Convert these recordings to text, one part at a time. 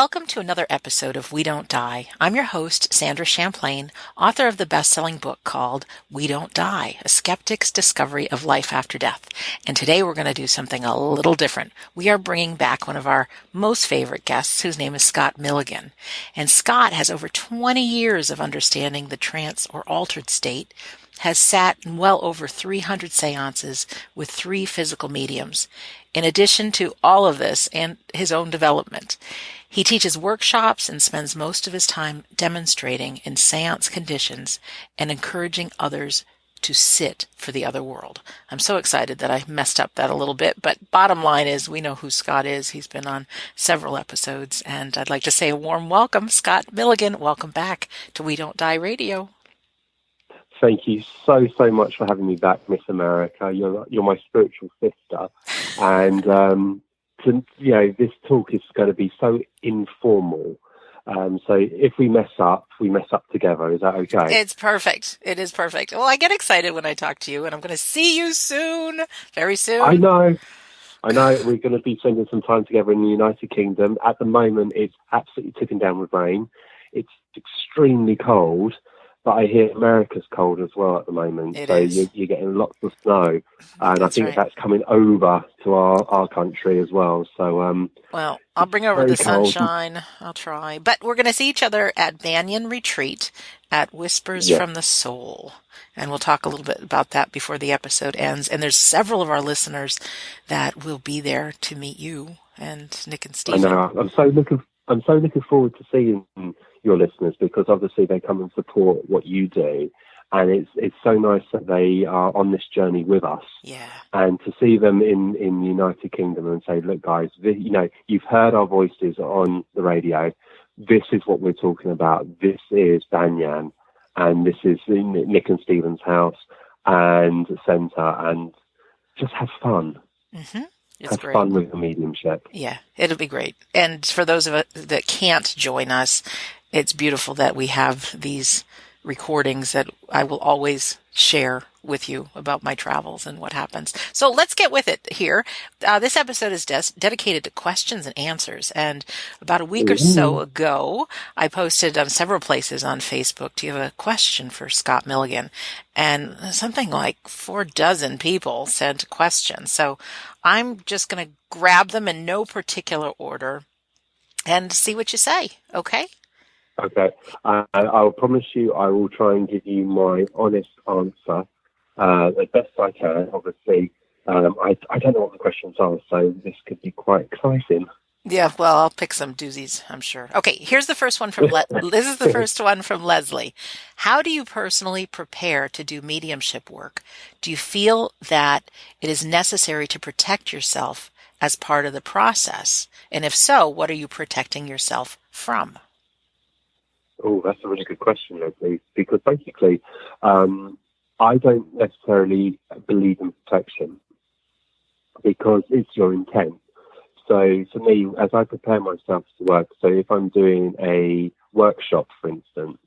Welcome to another episode of We Don't Die. I'm your host, Sandra Champlain, author of the best-selling book called We Don't Die, A Skeptic's Discovery of Life After Death. And today we're going to do something a little different. We are bringing back one of our most favorite guests, whose name is Scott Milligan. And Scott has over 20 years of understanding the trance or altered state, has sat in well over 300 seances with 3 physical mediums. In addition to all of this and his own development, he teaches workshops and spends most of his time demonstrating in seance conditions and encouraging others to sit for the other world. I'm so excited that I messed up that a little bit, but bottom line is we know who Scott is. He's been on several episodes, and I'd like to say a warm welcome, Scott Milligan. Welcome back to We Don't Die Radio. Thank you so much for having me back, Miss America. You're my spiritual sister, and this talk is going to be so informal. So if we mess up together. Is that okay? It's perfect. It is perfect. Well, I get excited when I talk to you, and I'm going to see you soon, very soon. I know. We're going to be spending some time together in the United Kingdom. At the moment, it's absolutely tipping down with rain. It's extremely cold. But I hear America's cold as well at the moment. You're getting lots of snow. And I think that's coming over to our country as well. So, well, I'll bring over the sunshine. I'll try. But we're going to see each other at Banyan Retreat at Whispers from the Soul. And we'll talk a little bit about that before the episode ends. And there's several of our listeners that will be there to meet you and Nick and Stephen. I know. I'm so looking forward to seeing your listeners, because obviously they come and support what you do, and it's so nice that they are on this journey with us. Yeah. And to see them in the United Kingdom and say, look, guys, you've heard our voices on the radio. This is what we're talking about. This is Banyan, and this is Nick and Stephen's house and centre, and just have fun. Mm-hmm. Have fun with the mediumship. Yeah, it'll be great. And for those of us that can't join us, it's beautiful that we have these recordings that I will always share with you about my travels and what happens. So let's get with it here. This episode is dedicated to questions and answers. And about a week or so ago, I posted on several places on Facebook, do you have a question for Scott Milligan? And something like 4 dozen people sent questions. So I'm just going to grab them in no particular order and see what you say. Okay? Okay. I'll promise you I will try and give you my honest answer as best I can. Obviously, I don't know what the questions are, so this could be quite exciting. Yeah, well, I'll pick some doozies, I'm sure. Okay, here's the first one from this is the first one from Leslie. How do you personally prepare to do mediumship work? Do you feel that it is necessary to protect yourself as part of the process? And if so, what are you protecting yourself from? Oh, that's a really good question, Leslie, because basically I don't necessarily believe in protection because it's your intent. So for me, as I prepare myself to work, so if I'm doing a workshop, for instance,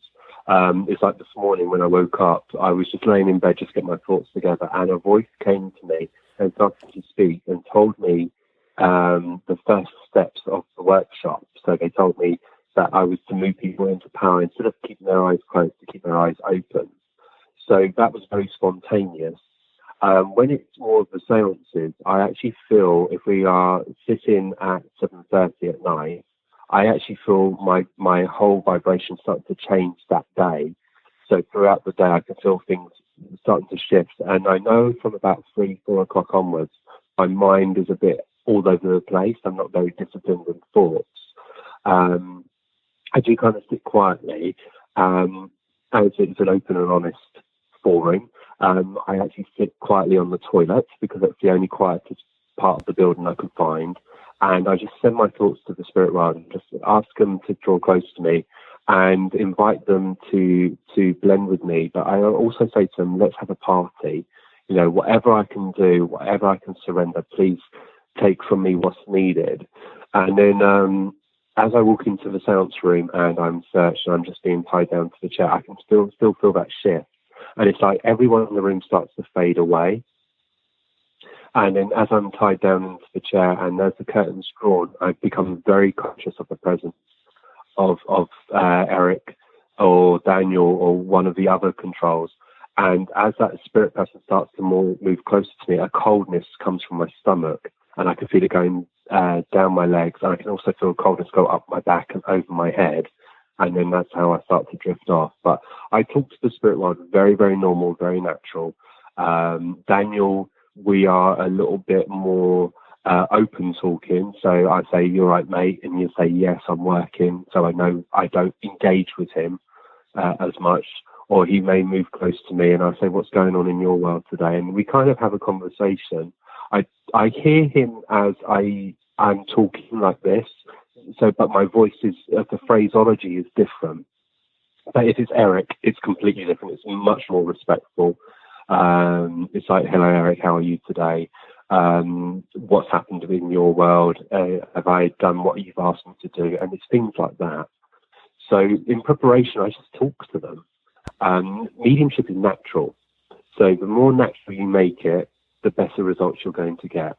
it's like this morning when I woke up, I was just laying in bed, just getting my thoughts together, and a voice came to me and started to speak and told me the first steps of the workshop. So they told me that I was to move people into power instead of keeping their eyes closed, to keep their eyes open. So that was very spontaneous. When it's more of the seances, I actually feel if we are sitting at 7:30 at night, I actually feel my whole vibration start to change that day. So throughout the day, I can feel things starting to shift. And I know from about 3-4 o'clock onwards, my mind is a bit all over the place. I'm not very disciplined with thoughts. I do kind of sit quietly, as it's an open and honest forum. I actually sit quietly on the toilet because that's the only quietest part of the building I can find. And I just send my thoughts to the spirit world and just ask them to draw close to me and invite them to blend with me. But I also say to them, let's have a party. Whatever I can do, whatever I can surrender, please take from me what's needed. And then as I walk into the seance room and I'm searched and I'm just being tied down to the chair, I can still feel that shift. And it's like everyone in the room starts to fade away. And then as I'm tied down into the chair and as the curtain's drawn, I become very conscious of the presence of Eric or Daniel or one of the other controls. And as that spirit person starts to move closer to me, a coldness comes from my stomach, and I can feel it going down my legs. And I can also feel coldness go up my back and over my head. And then that's how I start to drift off. But I talk to the spirit world very, very normal, very natural. Daniel, we are a little bit more open talking. So I say, "You're right, mate," and you say, "Yes, I'm working." So I know I don't engage with him as much. Or he may move close to me and I say, "What's going on in your world today?" And we kind of have a conversation. I hear him as I'm talking like this. So, but my voice is, the phraseology is different. But if it's Eric, it's completely different. It's much more respectful. It's like, "Hello, Eric, how are you today? What's happened in your world? Have I done what you've asked me to do?" And it's things like that. So in preparation, I just talk to them. Mediumship is natural. So the more natural you make it, the better results you're going to get.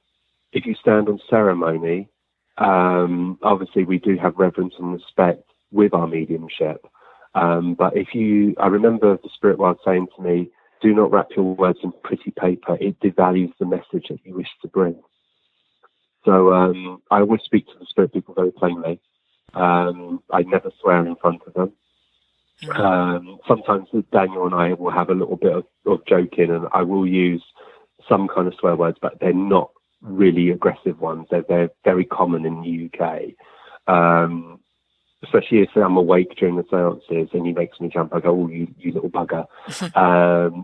If you stand on ceremony, obviously we do have reverence and respect with our mediumship. But I remember the spirit world saying to me, "Do not wrap your words in pretty paper. It devalues the message that you wish to bring." So I always speak to the spirit people very plainly. I never swear in front of them. Sometimes Daniel and I will have a little bit of joking, and I will use some kind of swear words, but they're not really aggressive ones. They're very common in the UK, especially if I'm awake during the seances and he makes me jump. I go, "Oh, you little bugger,"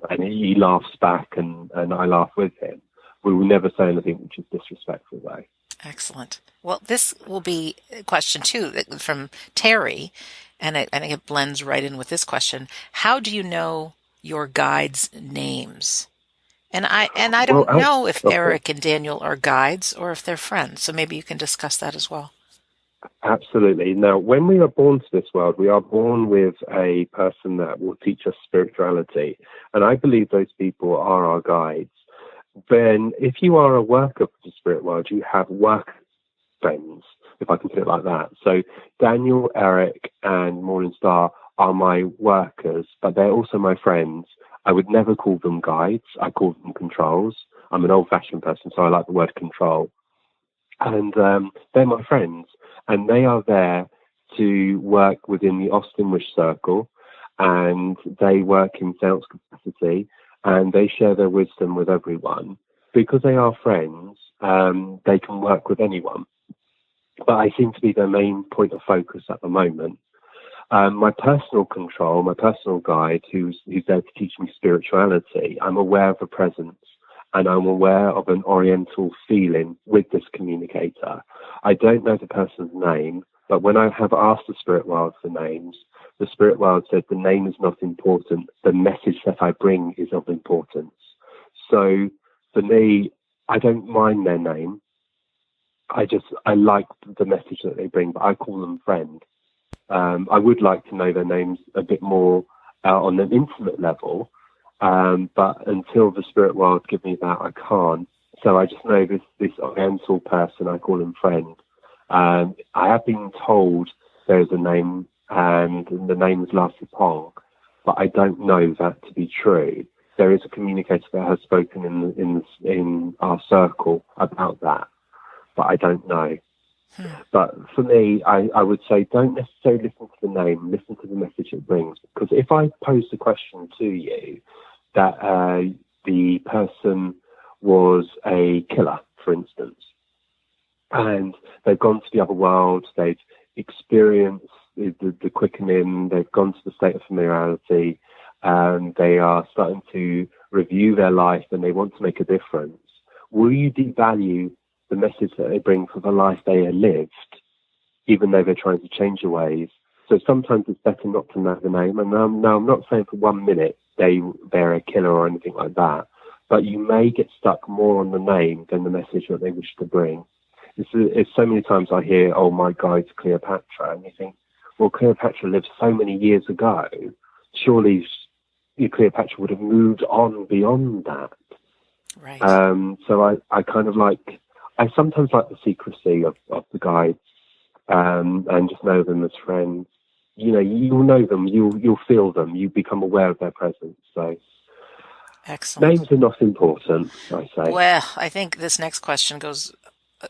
and he laughs back, and I laugh with him. We will never say anything which is disrespectful, though. Excellent. Well, this will be question 2 from Terry, and I think it blends right in with this question. How do you know your guides' names? And I don't know if Eric and Daniel are guides or if they're friends. So maybe you can discuss that as well. Absolutely. Now, when we are born to this world, we are born with a person that will teach us spirituality. And I believe those people are our guides. Then if you are a worker for the spirit world, you have work friends, if I can put it like that. So Daniel, Eric, and Morning Star are my workers, but they're also my friends. I would never call them guides. I call them controls. I'm an old-fashioned person, so I like the word control. And they're my friends, and they are there to work within the Austin Wish Circle, and they work in sales capacity, and they share their wisdom with everyone. Because they are friends, they can work with anyone. But I seem to be their main point of focus at the moment. My personal control, my personal guide, who's there to teach me spirituality, I'm aware of a presence, and I'm aware of an oriental feeling with this communicator. I don't know the person's name, but when I have asked the spirit world for names, the spirit world said the name is not important. The message that I bring is of importance. So for me, I don't mind their name. I like the message that they bring, but I call them friend. I would like to know their names a bit more on an intimate level, but until the spirit world give me that, I can't. So I just know this oriental person, I call him friend. I have been told there's a name, and the name is La Supong, but I don't know that to be true. There is a communicator that has spoken in our circle about that, but I don't know. But for me, I would say don't necessarily listen to the name, listen to the message it brings. Because if I pose the question to you that the person was a killer, for instance, and they've gone to the other world, they've experienced the quickening, they've gone to the state of familiarity, and they are starting to review their life and they want to make a difference, will you devalue the message that they bring for the life they have lived, even though they're trying to change their ways? So sometimes it's better not to know the name. And now I'm not saying for 1 minute they're a killer or anything like that, but you may get stuck more on the name than the message that they wish to bring. It's so many times I hear, "Oh, my guide's Cleopatra," and you think, well, Cleopatra lived so many years ago. Surely Cleopatra would have moved on beyond that. Right. So I kind of I sometimes like the secrecy of the guides, and just know them as friends. You know, you'll know them, you'll feel them, you become aware of their presence. So Excellent. names are not important, I say. Well, I think this next question goes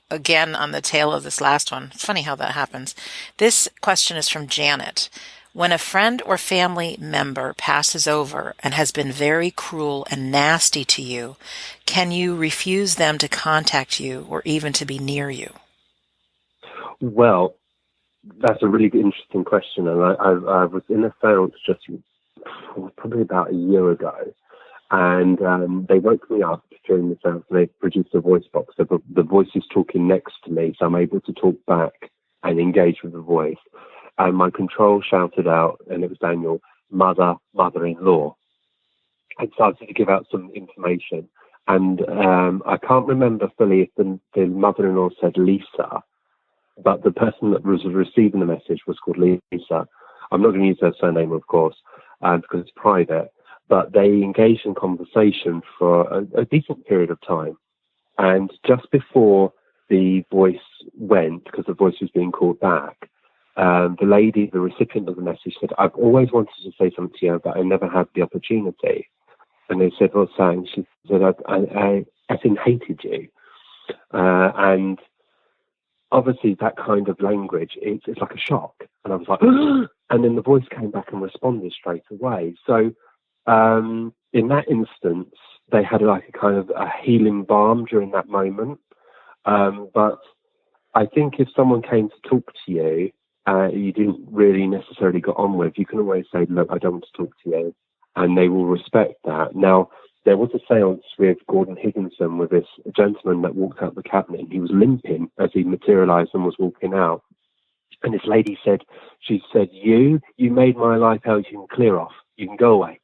again on the tail of this last one. It's funny how that happens. This question is from Janet. When a friend or family member passes over and has been very cruel and nasty to you, can you refuse them to contact you or even to be near you? Well, that's a really interesting question, and I was in a seance just probably about a year ago, and they woke me up during the seance, and they produced a voice box. So the voice is talking next to me, so I'm able to talk back and engage with the voice. And my control shouted out, and it was Daniel, mother-in-law, and started to give out some information. And I can't remember fully if the mother-in-law said Lisa, but the person that was receiving the message was called Lisa. I'm not going to use her surname, of course, because it's private, but they engaged in conversation for a decent period of time. And just before the voice went, because the voice was being called back, the lady, the recipient of the message, said, I've always wanted to say something to you, but I never had the opportunity. And they said, what's that? And she said, I hated you. And obviously that kind of language, it's like a shock. And I was like, and then the voice came back and responded straight away. So in that instance, they had like a kind of a healing balm during that moment. But I think if someone came to talk to you, you didn't really necessarily get on with, you can always say, look, I don't want to talk to you. And they will respect that. Now, there was a seance with Gordon Higginson with this gentleman that walked out the cabinet, and he was limping as he materialized and was walking out. And this lady said, you made my life hell, you can clear off, you can go away.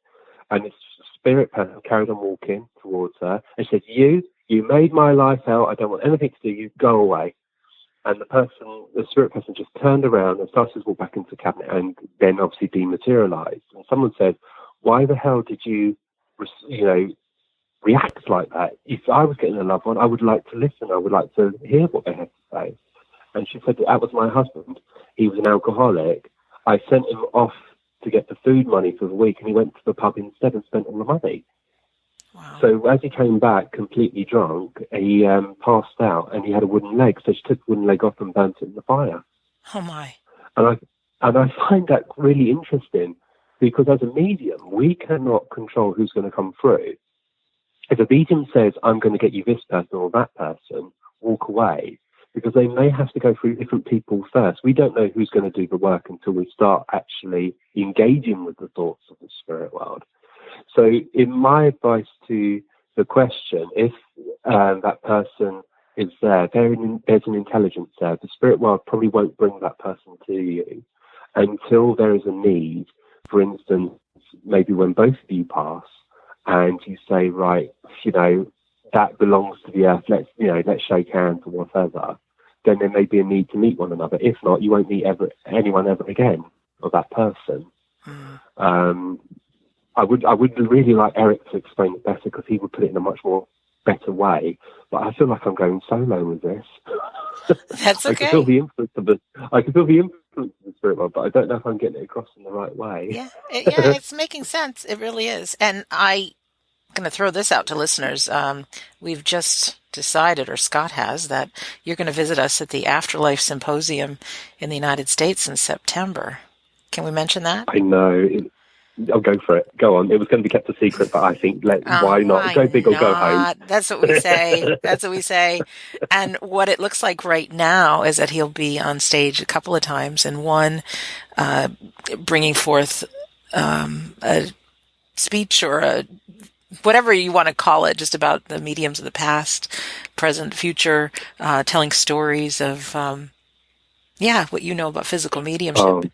And this spirit person carried on walking towards her and said, you made my life hell, I don't want anything to do, you go away. And the spirit person just turned around and started to walk back into the cabinet and then obviously dematerialized. And someone said, why the hell did you react like that? If I was getting a loved one, I would like to listen. I would like to hear what they had to say. And she said, that was my husband. He was an alcoholic. I sent him off to get the food money for the week, and he went to the pub instead and spent all the money. Wow. So as he came back completely drunk, he passed out, and he had a wooden leg. So she took the wooden leg off and burnt it in the fire. Oh, my. And I find that really interesting, because as a medium, we cannot control who's going to come through. If a medium says, I'm going to get you this person or that person, walk away, because they may have to go through different people first. We don't know who's going to do the work until we start actually engaging with the thoughts of the spirit world. So in my advice to the question, if that person is there, there's an intelligence there, the spirit world probably won't bring that person to you until there is a need. For instance, maybe when both of you pass and you say, right, that belongs to the earth, let's shake hands or whatever, then there may be a need to meet one another. If not, you won't meet anyone ever again of that person. I would really like Eric to explain it better, because he would put it in a much more better way. But I feel like I'm going solo with this. That's okay. I can feel the influence of the spirit world, but I don't know if I'm getting it across in the right way. Yeah, it's making sense. It really is. And I'm going to throw this out to listeners. We've just decided, or Scott has, that you're going to visit us at the Afterlife Symposium in the United States in September. Can we mention that? I know. I'll go for it. Go on. It was going to be kept a secret, but I think why not? Go big or go home. That's what we say. That's what we say. And what it looks like right now is that he'll be on stage a couple of times, and one bringing forth a speech or whatever you want to call it, just about the mediums of the past, present, future, telling stories of what you know about physical mediumship.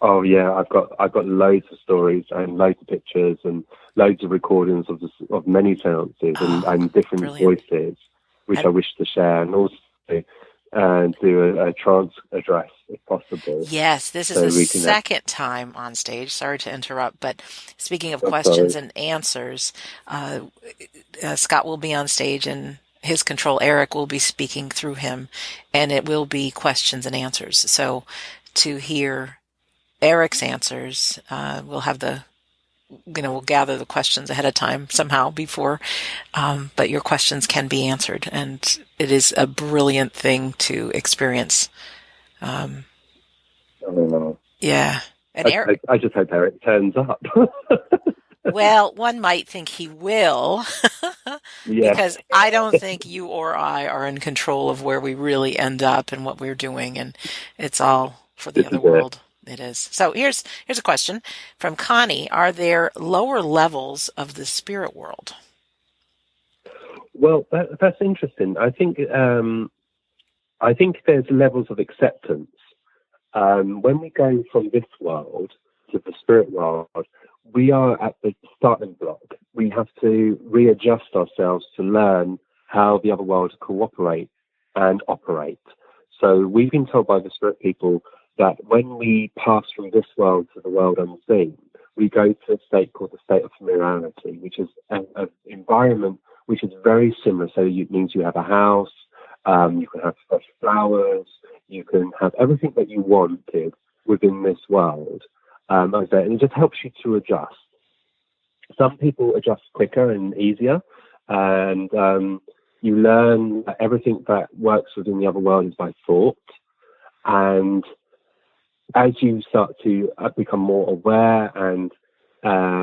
Oh yeah, I've got loads of stories and loads of pictures and loads of recordings of many seances and different brilliant. voices, which I wish to share, and also do a trance address if possible. Yes, this is the second time on stage. Sorry to interrupt, but speaking of questions and answers, Scott will be on stage, and his control, Eric, will be speaking through him, and it will be questions and answers. So to hear Eric's answers, we'll gather the questions ahead of time somehow before, but your questions can be answered, and it is a brilliant thing to experience. Yeah. And Eric, I just hope Eric turns up. well, one might think he will, because I don't think you or I are in control of where we really end up and what we're doing, and it's all for the other world. It is. So here's a question from Connie. Are there lower levels of the spirit world? Well, that's interesting. I think there's levels of acceptance. When we go from this world to the spirit world, we are at the starting block. We have to readjust ourselves to learn how the other world cooperate and operate. So we've been told by the spirit people that when we pass from this world to the world unseen, we go to a state called the state of familiarity, which is an environment which is very similar. So it means you have a house, you can have fresh flowers, you can have everything that you wanted within this world. And it just helps you to adjust. Some people adjust quicker and easier, and you learn that everything that works within the other world is by thought. And as you start to become more aware and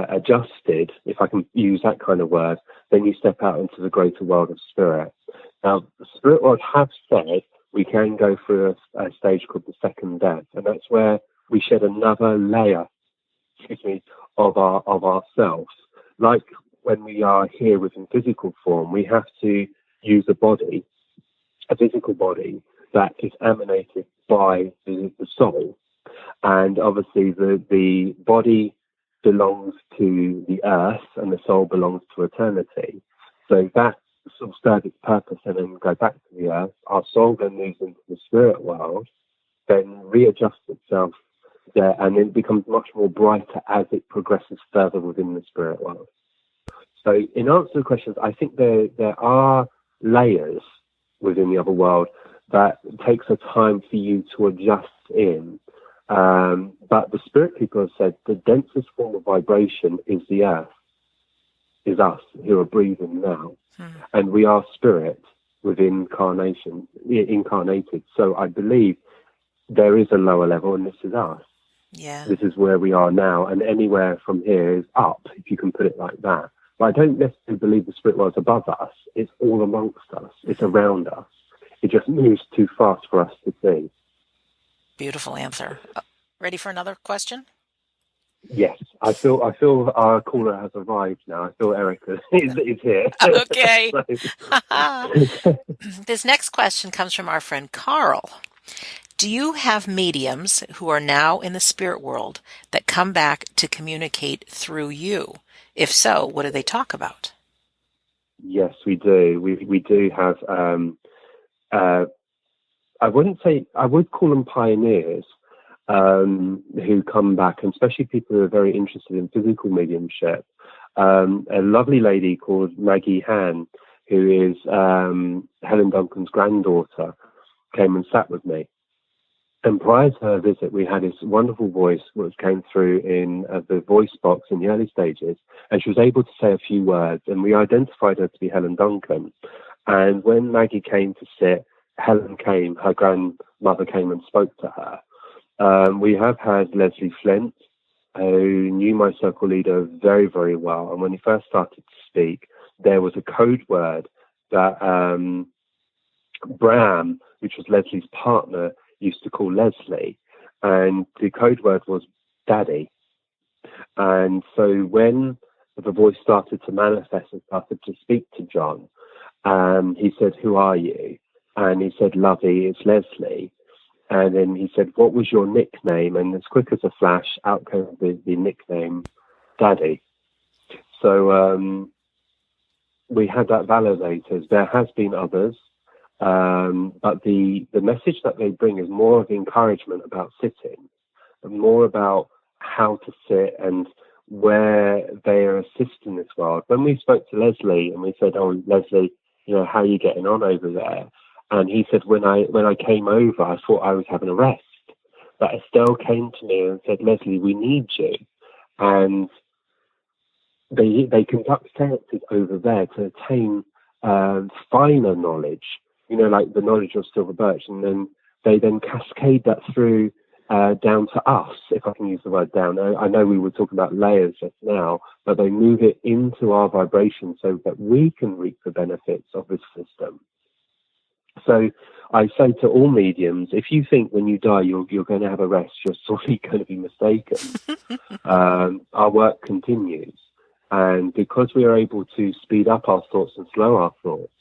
adjusted, if I can use that kind of word, then you step out into the greater world of spirit. Now, the spirit world have said we can go through a stage called the second death, and that's where we shed another layer, of ourselves. Like when we are here within physical form, we have to use a physical body that is emanated by the soul. And obviously the body belongs to the earth and the soul belongs to eternity. So that sort of serves its purpose and then go back to the earth. Our soul then moves into the spirit world, then readjusts itself there, and it becomes much more brighter as it progresses further within the spirit world. So in answer to the questions, I think there are layers within the other world that takes a time for you to adjust in. But the spirit people have said the densest form of vibration is the earth, is us who are breathing now. And we are spirit within incarnated. So I believe there is a lower level, and this is us. Yeah. This is where we are now, and anywhere from here is up, if you can put it like that. But I don't necessarily believe the spirit world's above us. It's all amongst us. It's around us. It just moves too fast for us to see. Beautiful answer. Ready for another question? Yes, I feel our caller has arrived now. I feel Eric is here. Okay. This next question comes from our friend Carl. Do you have mediums who are now in the spirit world that come back to communicate through you? If so, what do they talk about? Yes, we do. We do have. I would call them pioneers who come back, and especially people who are very interested in physical mediumship. A lovely lady called Maggie Han, who is Helen Duncan's granddaughter, came and sat with me. And prior to her visit, we had this wonderful voice which came through in the voice box in the early stages, and she was able to say a few words, and we identified her to be Helen Duncan. And when Maggie came to sit, her grandmother came and spoke to her. We have had Leslie Flint, who knew my circle leader very, very well. And when he first started to speak, there was a code word that Bram, which was Leslie's partner, used to call Leslie. And the code word was Daddy. And so when the voice started to manifest and started to speak to John, he said, "Who are you?" And he said, "Lovey, it's Leslie." And then he said, "What was your nickname?" And as quick as a flash, out came the nickname, Daddy. So we had that validated. There has been others, but the message that they bring is more of encouragement about sitting, and more about how to sit and where they are assisting this world. When we spoke to Leslie and we said, "Oh, Leslie, how are you getting on over there?" And he said, when I came over, I thought I was having a rest. But Estelle came to me and said, "Leslie, we need you." And they conduct seances over there to attain finer knowledge, like the knowledge of silver birch, and then they cascade that through down to us, if I can use the word down. I know we were talking about layers just now, but they move it into our vibration so that we can reap the benefits of this system. So I say to all mediums, if you think when you die you're going to have a rest, you're sorely going to be mistaken. Our work continues. And because we are able to speed up our thoughts and slow our thoughts,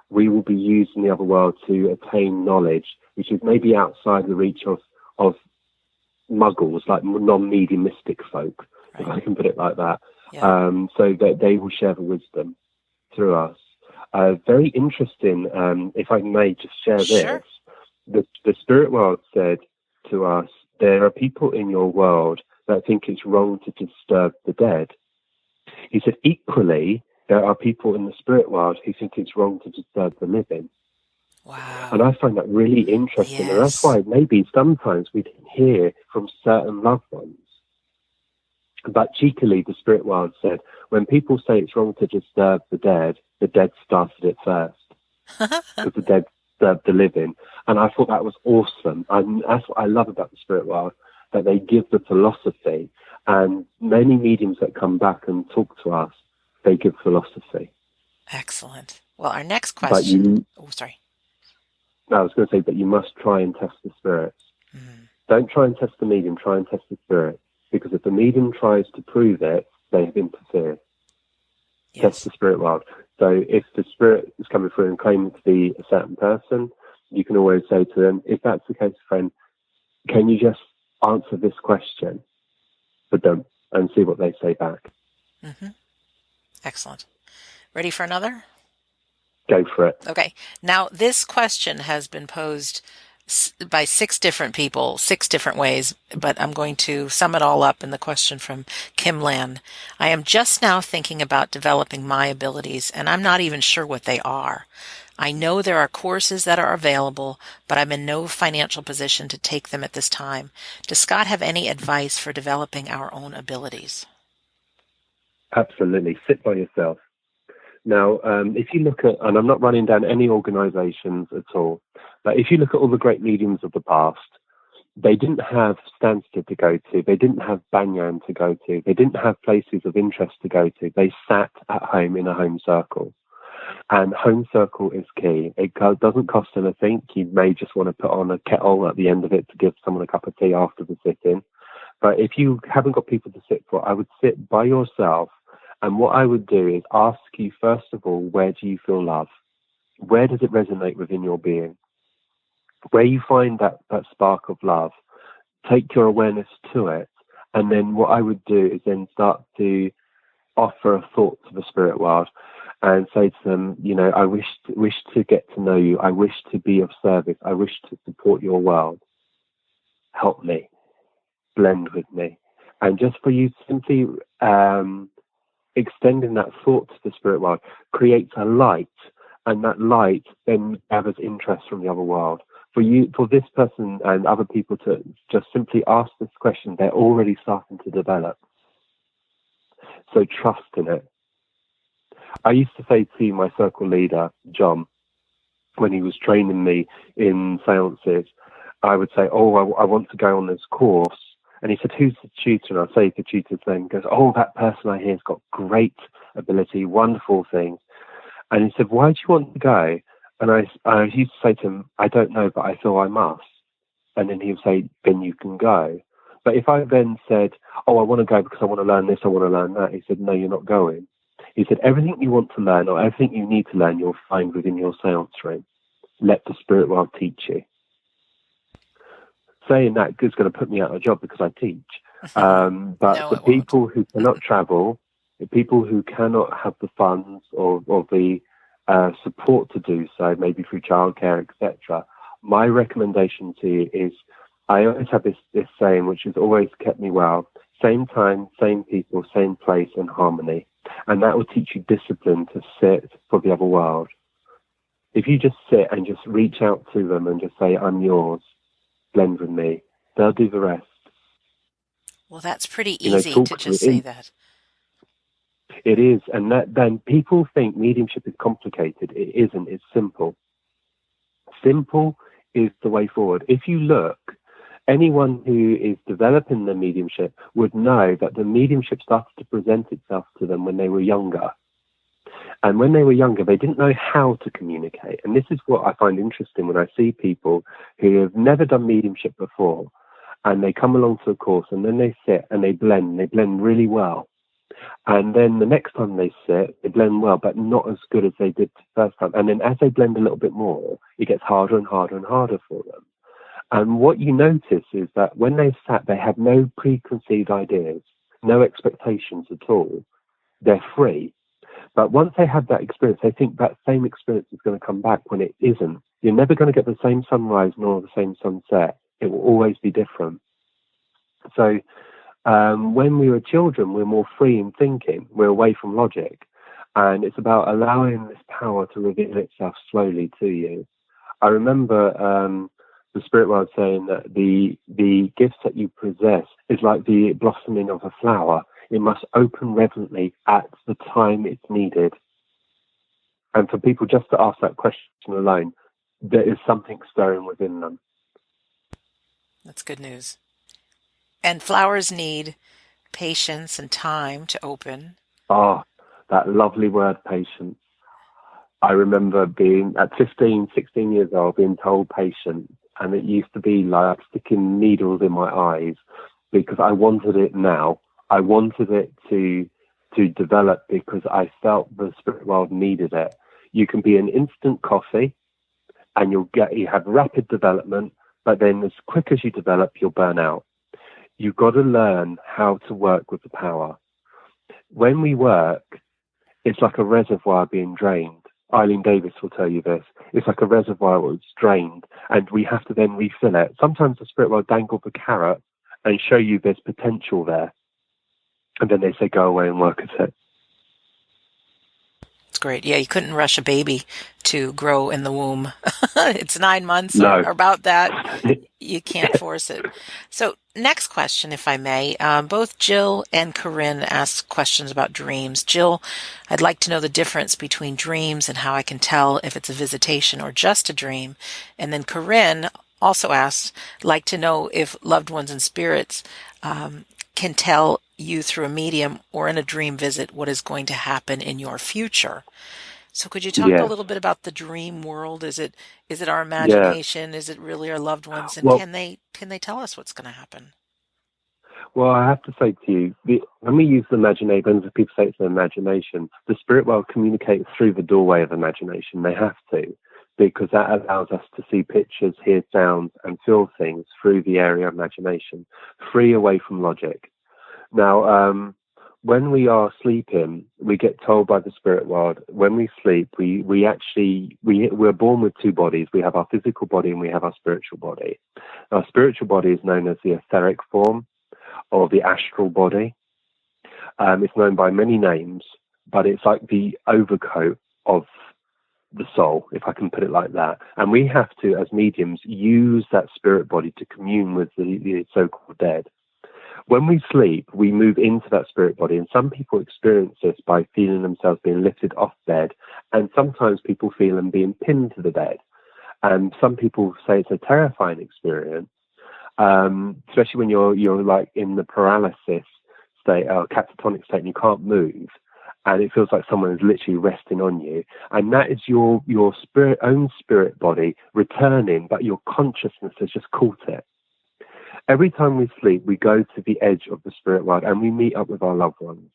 we will be used in the other world to attain knowledge, which is maybe outside the reach of muggles, like non-mediumistic folk, right, if I can put it like that. Yeah. So that they will share the wisdom through us. Very interesting, if I may just share Sure. this. The spirit world said to us, there are people in your world that think it's wrong to disturb the dead. He said, equally, there are people in the spirit world who think it's wrong to disturb the living. Wow. And I find that really interesting. Yes. And that's why maybe sometimes we didn't hear from certain loved ones. But cheekily, the spirit world said, when people say it's wrong to disturb the dead started it first. Because the dead disturbed the living. And I thought that was awesome. And that's what I love about the spirit world, that they give the philosophy. And many mediums that come back and talk to us, they give philosophy. Excellent. Well, our next question... I was going to say, but you must try and test the spirits. Don't try and test the medium, try and test the spirit. Because if the medium tries to prove it, they have interfered. Yes. Test the spirit world. So if the spirit is coming through and claiming to be a certain person, you can always say to them, if that's the case, friend, can you just answer this question for them and see what they say back? Mm-hmm. Excellent. Ready for another? Go for it. Okay. Now, this question has been posed by 6 different people, 6 different ways, but I'm going to sum it all up in the question from Kim Lan. I am just now thinking about developing my abilities, and I'm not even sure what they are. I know there are courses that are available, but I'm in no financial position to take them at this time. Does Scott have any advice for developing our own abilities? Absolutely. Sit by yourself. Now, if you look at, and I'm not running down any organizations at all, but if you look at all the great mediums of the past, they didn't have Stansted to go to. They didn't have Banyan to go to. They didn't have places of interest to go to. They sat at home in a home circle. And home circle is key. It doesn't cost anything. You may just want to put on a kettle at the end of it to give someone a cup of tea after the sit-in. But if you haven't got people to sit for, I would sit by yourself. And what I would do is ask you, first of all, where do you feel love? Where does it resonate within your being? Where you find that spark of love, take your awareness to it. And then what I would do is then start to offer a thought to the spirit world and say to them, I wish to get to know you. I wish to be of service. I wish to support your world. Help me. Blend with me. And just for you simply extending that thought to the spirit world creates a light, and that light then gathers interest from the other world. For this person and other people to just simply ask this question, they're already starting to develop. So trust in it. I used to say to my circle leader, John, when he was training me in seances, I would say, I want to go on this course. And he said, who's the tutor? And I'd say the tutor's name. He goes, that person I hear has got great ability, wonderful things. And he said, why do you want to go? And I used to say to him, I don't know, but I feel I must. And then he would say, then you can go. But if I then said, I want to go because I want to learn this, I want to learn that, he said, no, you're not going. He said, everything you want to learn or everything you need to learn, you'll find within your seance room. Let the spirit world teach you. Saying that is going to put me out of a job because I teach. But No, the people who cannot travel, the people who cannot have the funds or the support to do so, maybe through childcare, etc., my recommendation to you is, I always have this saying, which has always kept me well. Same time, same people, same place, and harmony. And that will teach you discipline to sit for the other world. If you just sit and just reach out to them and just say, I'm yours, blend with me, they'll do the rest. Well, that's pretty easy to just say that. It is. And then people think mediumship is complicated. It isn't. It's simple. Simple is the way forward. If you look, anyone who is developing the mediumship would know that the mediumship started to present itself to them when they were younger. And when they were younger, they didn't know how to communicate. And this is what I find interesting when I see people who have never done mediumship before, and they come along to a course, and then they sit and they blend really well. And then the next time they sit, they blend well, but not as good as they did the first time. And then as they blend a little bit more, it gets harder and harder and harder for them. And what you notice is that when they sat, they have no preconceived ideas, no expectations at all. They're free. But once they have that experience, they think that same experience is going to come back when it isn't. You're never going to get the same sunrise nor the same sunset. It will always be different. So when we were children, we're more free in thinking. We're away from logic. And it's about allowing this power to reveal itself slowly to you. I remember the spirit world saying that the gifts that you possess is like the blossoming of a flower. It must open reverently at the time it's needed. And for people just to ask that question alone, there is something stirring within them. That's good news. And flowers need patience and time to open. Ah, that lovely word, patience. I remember being at 15, 16 years old, being told patience, and it used to be like sticking needles in my eyes because I wanted it now. I wanted it to develop because I felt the spirit world needed it. You can be an instant coffee and you have rapid development, but then as quick as you develop, you'll burn out. You've got to learn how to work with the power. When we work, it's like a reservoir being drained. Eileen Davis will tell you this. It's like a reservoir that's drained, and we have to then refill it. Sometimes the spirit will dangle the carrot and show you there's potential there. And then they say, go away and work at it. It's great. Yeah, you couldn't rush a baby to grow in the womb. It's 9 months No. or about that. You can't force it. So next question, if I may. Both Jill and Corinne asked questions about dreams. Jill, I'd like to know the difference between dreams and how I can tell if it's a visitation or just a dream. And then Corinne also asked, like to know if loved ones and spirits can tell you through a medium or in a dream visit what is going to happen in your future. So could you talk a little bit about the dream world? Is it our imagination? Is it really our loved ones? And can they tell us what's going to happen? Well, I have to say to you, when we use the imagination, when people say it's an imagination, the spirit world communicates through the doorway of imagination. They have to, because that allows us to see pictures, hear sounds, and feel things through the area of imagination, free away from logic. Now, when we are sleeping, we get told by the spirit world, when we sleep, we're born with two bodies. We have our physical body and we have our spiritual body. Our spiritual body is known as the etheric form or the astral body. It's known by many names, but it's like the overcoat of the soul, if I can put it like that. And we have to, as mediums, use that spirit body to commune with the so-called dead. When we sleep, we move into that spirit body, and some people experience this by feeling themselves being lifted off bed, and sometimes people feel them being pinned to the bed. And some people say it's a terrifying experience, especially when you're like in the paralysis state or catatonic state and you can't move, and it feels like someone is literally resting on you. And that is your own spirit body returning, but your consciousness has just caught it. Every time we sleep, we go to the edge of the spirit world and we meet up with our loved ones.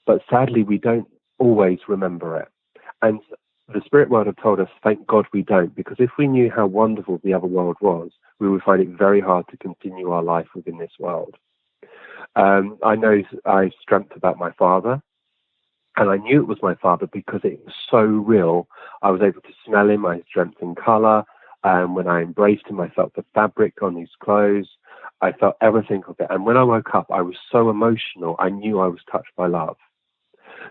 But sadly, we don't always remember it. And the spirit world have told us, thank God we don't, because if we knew how wonderful the other world was, we would find it very hard to continue our life within this world. I know I dreamt about my father, and I knew it was my father because it was so real. I was able to smell him. I dreamt in color. When I embraced him, I felt the fabric on his clothes. I felt everything of it. And when I woke up, I was so emotional. I knew I was touched by love.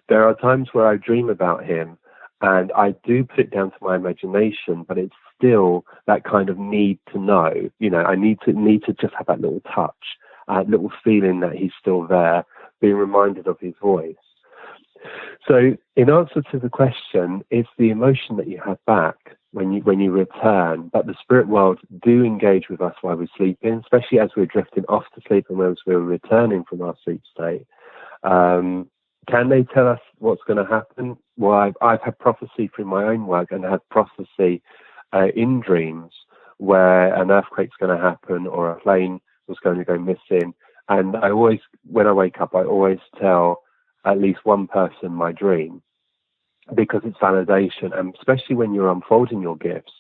There are times where I dream about him, and I do put it down to my imagination, but it's still that kind of need to know. I need to just have that little touch, little feeling that he's still there, being reminded of his voice. So in answer to the question, it's the emotion that you have back when you return, but the spirit world do engage with us while we're sleeping, especially as we're drifting off to sleep and as we're returning from our sleep state. Can they tell us what's going to happen? Well, I've had prophecy through my own work, and had prophecy in dreams where an earthquake's going to happen or a plane was going to go missing. And I always, when I wake up, I always tell at least one person my dream, because it's validation. And especially when you're unfolding your gifts,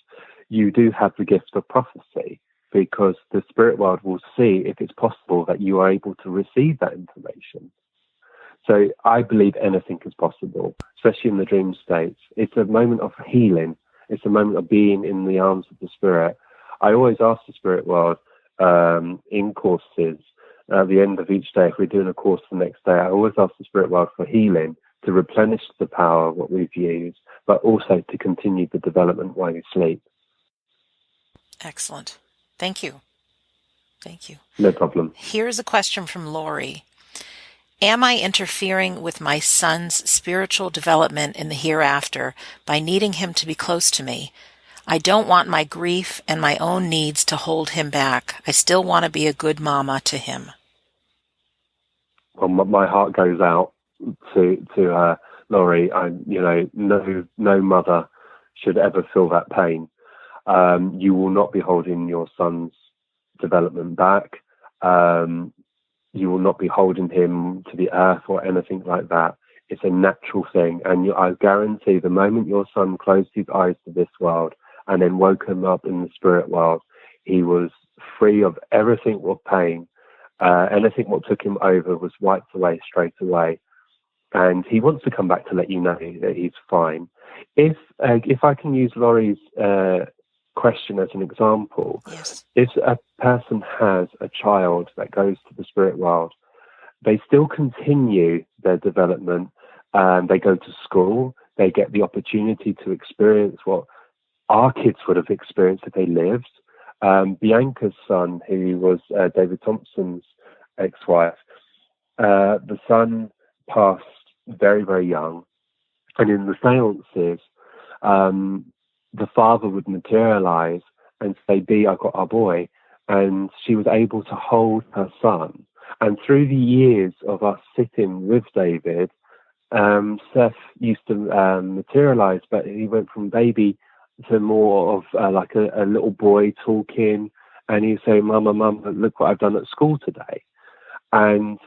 you do have the gift of prophecy, because the spirit world will see if it's possible that you are able to receive that information. So I believe anything is possible, especially in the dream states. It's a moment of healing. It's a moment of being in the arms of the spirit. I always ask the spirit world in courses, at the end of each day, if we're doing a course the next day, I always ask the spirit world for healing, to replenish the power of what we've used, but also to continue the development while we sleep. Excellent. Thank you. Thank you. No problem. Here's a question from Lori. Am I interfering with my son's spiritual development in the hereafter by needing him to be close to me? I don't want my grief and my own needs to hold him back. I still want to be a good mama to him. Well, my heart goes out to Laurie. No mother should ever feel that pain. You will not be holding your son's development back. You will not be holding him to the earth or anything like that. It's a natural thing. And I guarantee the moment your son closed his eyes to this world and then woke him up in the spirit world, he was free of everything with pain. Anything what took him over was wiped away straight away. And he wants to come back to let you know that he's fine. If I can use Laurie's question as an example, yes. If a person has a child that goes to the spirit world, they still continue their development. They go to school. They get the opportunity to experience what our kids would have experienced if they lived. Bianca's son, who was David Thompson's ex-wife, the son passed very, very young. And in the seances, the father would materialize and say, B, I got our boy. And she was able to hold her son. And through the years of us sitting with David, Seth used to materialize, but he went from baby to more of like a little boy talking. And he'd say, Mama, look what I've done at school today. And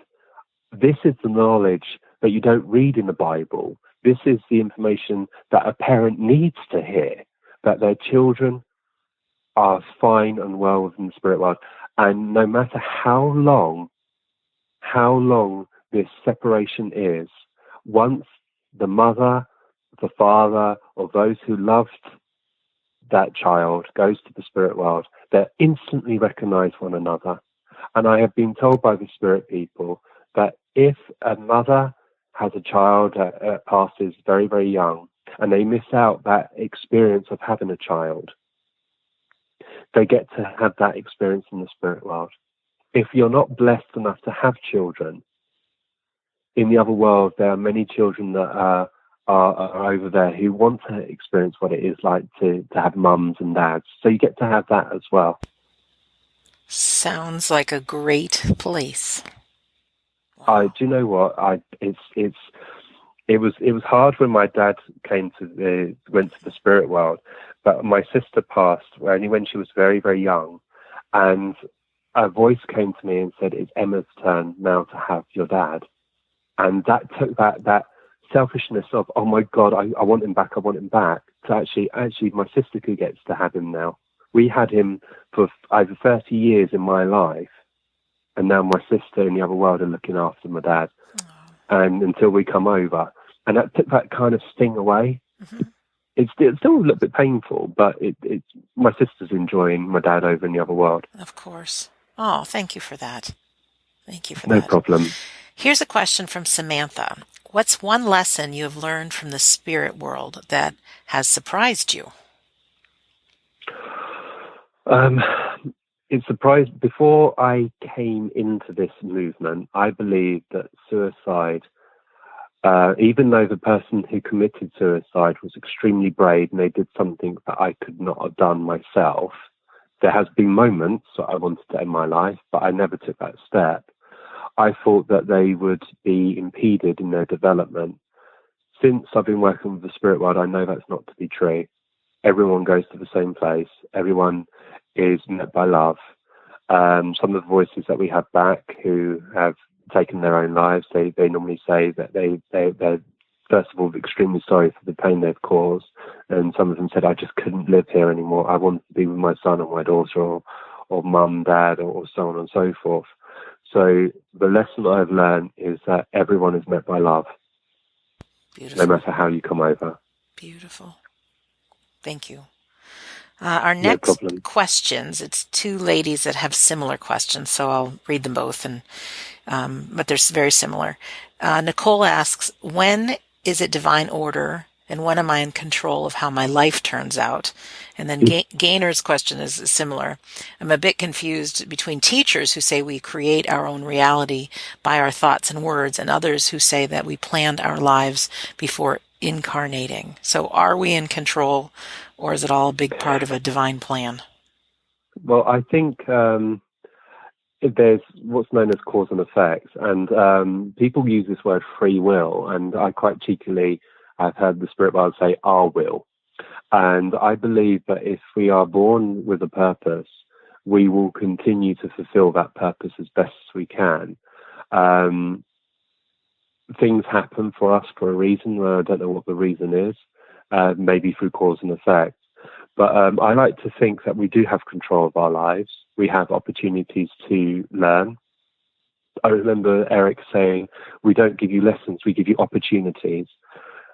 this is the knowledge that you don't read in the Bible. This is the information that a parent needs to hear, that their children are fine and well within the spirit world. And no matter how long this separation is, once the mother, the father, or those who loved that child goes to the spirit world, they instantly recognize one another. And I have been told by the spirit people that if a mother has a child that passes very, very young, and they miss out that experience of having a child, they get to have that experience in the spirit world. If you're not blessed enough to have children, in the other world, there are many children that are over there who want to experience what it is like to have mums and dads. So you get to have that as well. Sounds like a great place. Do you know what? It was hard when my dad went to the spirit world, but my sister passed only when she was very, very young, and a voice came to me and said, "It's Emma's turn now to have your dad," and that took that selfishness of, oh my God, I want him back, to actually my sister who gets to have him now. We had him for over 30 years in my life, and now my sister in the other world are looking after my dad, and until we come over. And that took that kind of sting away. Mm-hmm. It's still a little bit painful, but it's my sister's enjoying my dad over in the other world. Of course. Oh, thank you for that. Thank you for No that. problem. Here's a question from Samantha. What's one lesson you have learned from the spirit world that has surprised you? It surprised, before I came into this movement, I believed that suicide, even though the person who committed suicide was extremely brave and they did something that I could not have done myself, there has been moments that I wanted to end my life, but I never took that step. I thought that they would be impeded in their development. Since I've been working with the spirit world, I know that's not to be true. Everyone goes to the same place. Everyone is met by love. Some of the voices that we have back who have taken their own lives, they normally say that they're first of all extremely sorry for the pain they've caused, and some of them said, I just couldn't live here anymore. I wanted to be with my son or my daughter or mum, dad, or so on and so forth. So the lesson I've learned is that everyone is met by love, Beautiful. no matter how you come over. Beautiful. Thank you. Our No next problem. questions, it's two ladies that have similar questions, so I'll read them both, but they're very similar. Nicole asks, when is it divine order, and when am I in control of how my life turns out? And then Gainer's question is similar. I'm a bit confused between teachers who say we create our own reality by our thoughts and words, and others who say that we planned our lives before incarnating. So are we in control, or is it all a big part of a divine plan? Well, I think there's what's known as cause and effect, and people use this word free will, and I quite cheekily have heard the spirit world say our will. And I believe that if we are born with a purpose, we will continue to fulfill that purpose as best as we can. Things happen for us for a reason. I don't know what the reason is, maybe through cause and effect. But I like to think that we do have control of our lives. We have opportunities to learn. I remember Eric saying, we don't give you lessons, we give you opportunities,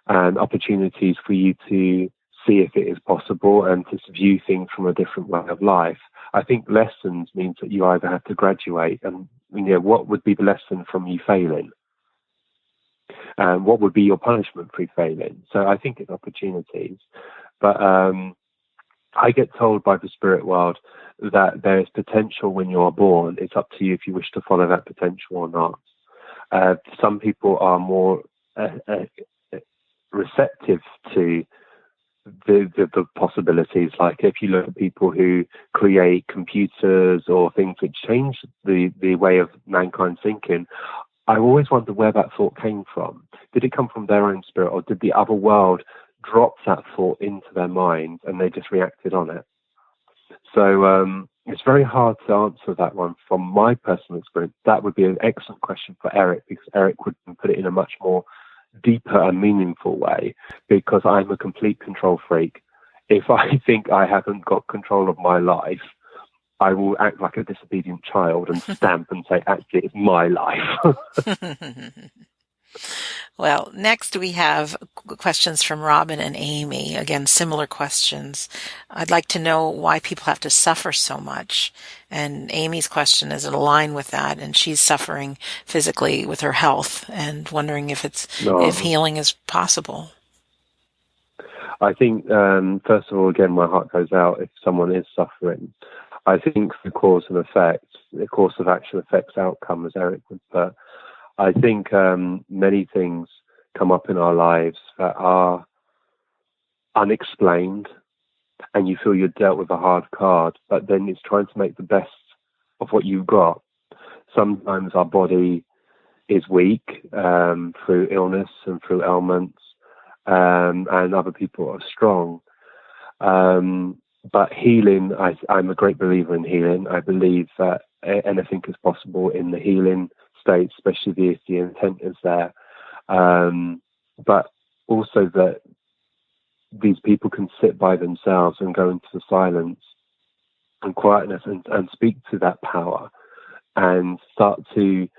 and opportunities for you to see if it is possible and to view things from a different way of life. I think lessons means that you either have to graduate, and what would be the lesson from you failing? What would be your punishment for failing? So I think it's opportunities. But I get told by the spirit world that there is potential when you are born. It's up to you if you wish to follow that potential or not. Some people are more receptive to the possibilities. Like if you look at people who create computers or things which change the way of mankind thinking, I always wonder where that thought came from. Did it come from their own spirit, or did the other world drop that thought into their mind and they just reacted on it? So it's very hard to answer that one from my personal experience. That would be an excellent question for Eric, because Eric would put it in a much more deeper and meaningful way, because I'm a complete control freak. If I think I haven't got control of my life, I will act like a disobedient child and stamp and say, actually, it's my life. Well, next we have questions from Robin and Amy. Again, similar questions. I'd like to know why people have to suffer so much. And Amy's question is in line with that, and she's suffering physically with her health and wondering if healing is possible. I think, first of all, again, my heart goes out if someone is suffering. I think the cause and effect, the course of action affects outcome, as Eric would put. I think many things come up in our lives that are unexplained, and you feel you're dealt with a hard card, but then it's trying to make the best of what you've got. Sometimes our body is weak through illness and through ailments, and other people are strong. But healing, I'm a great believer in healing. I believe that anything is possible in the healing state, especially if the intent is there. But also that these people can sit by themselves and go into the silence and quietness and speak to that power and start to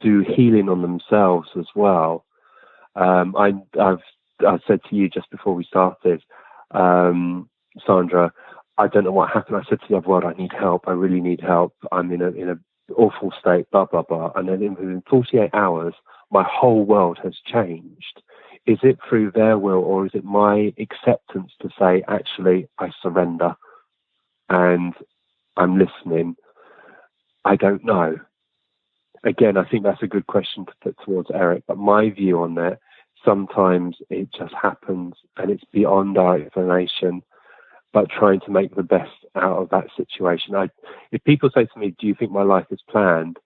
do healing on themselves as well. I said to you just before we started, Sandra, I don't know what happened. I said to the other world, I need help. I really need help. I'm in a awful state, blah, blah, blah. And then within 48 hours, my whole world has changed. Is it through their will, or is it my acceptance to say, actually, I surrender and I'm listening? I don't know. Again, I think that's a good question to put towards Eric, but my view on that, sometimes it just happens and it's beyond our explanation, but trying to make the best out of that situation. If people say to me, do you think my life is planned?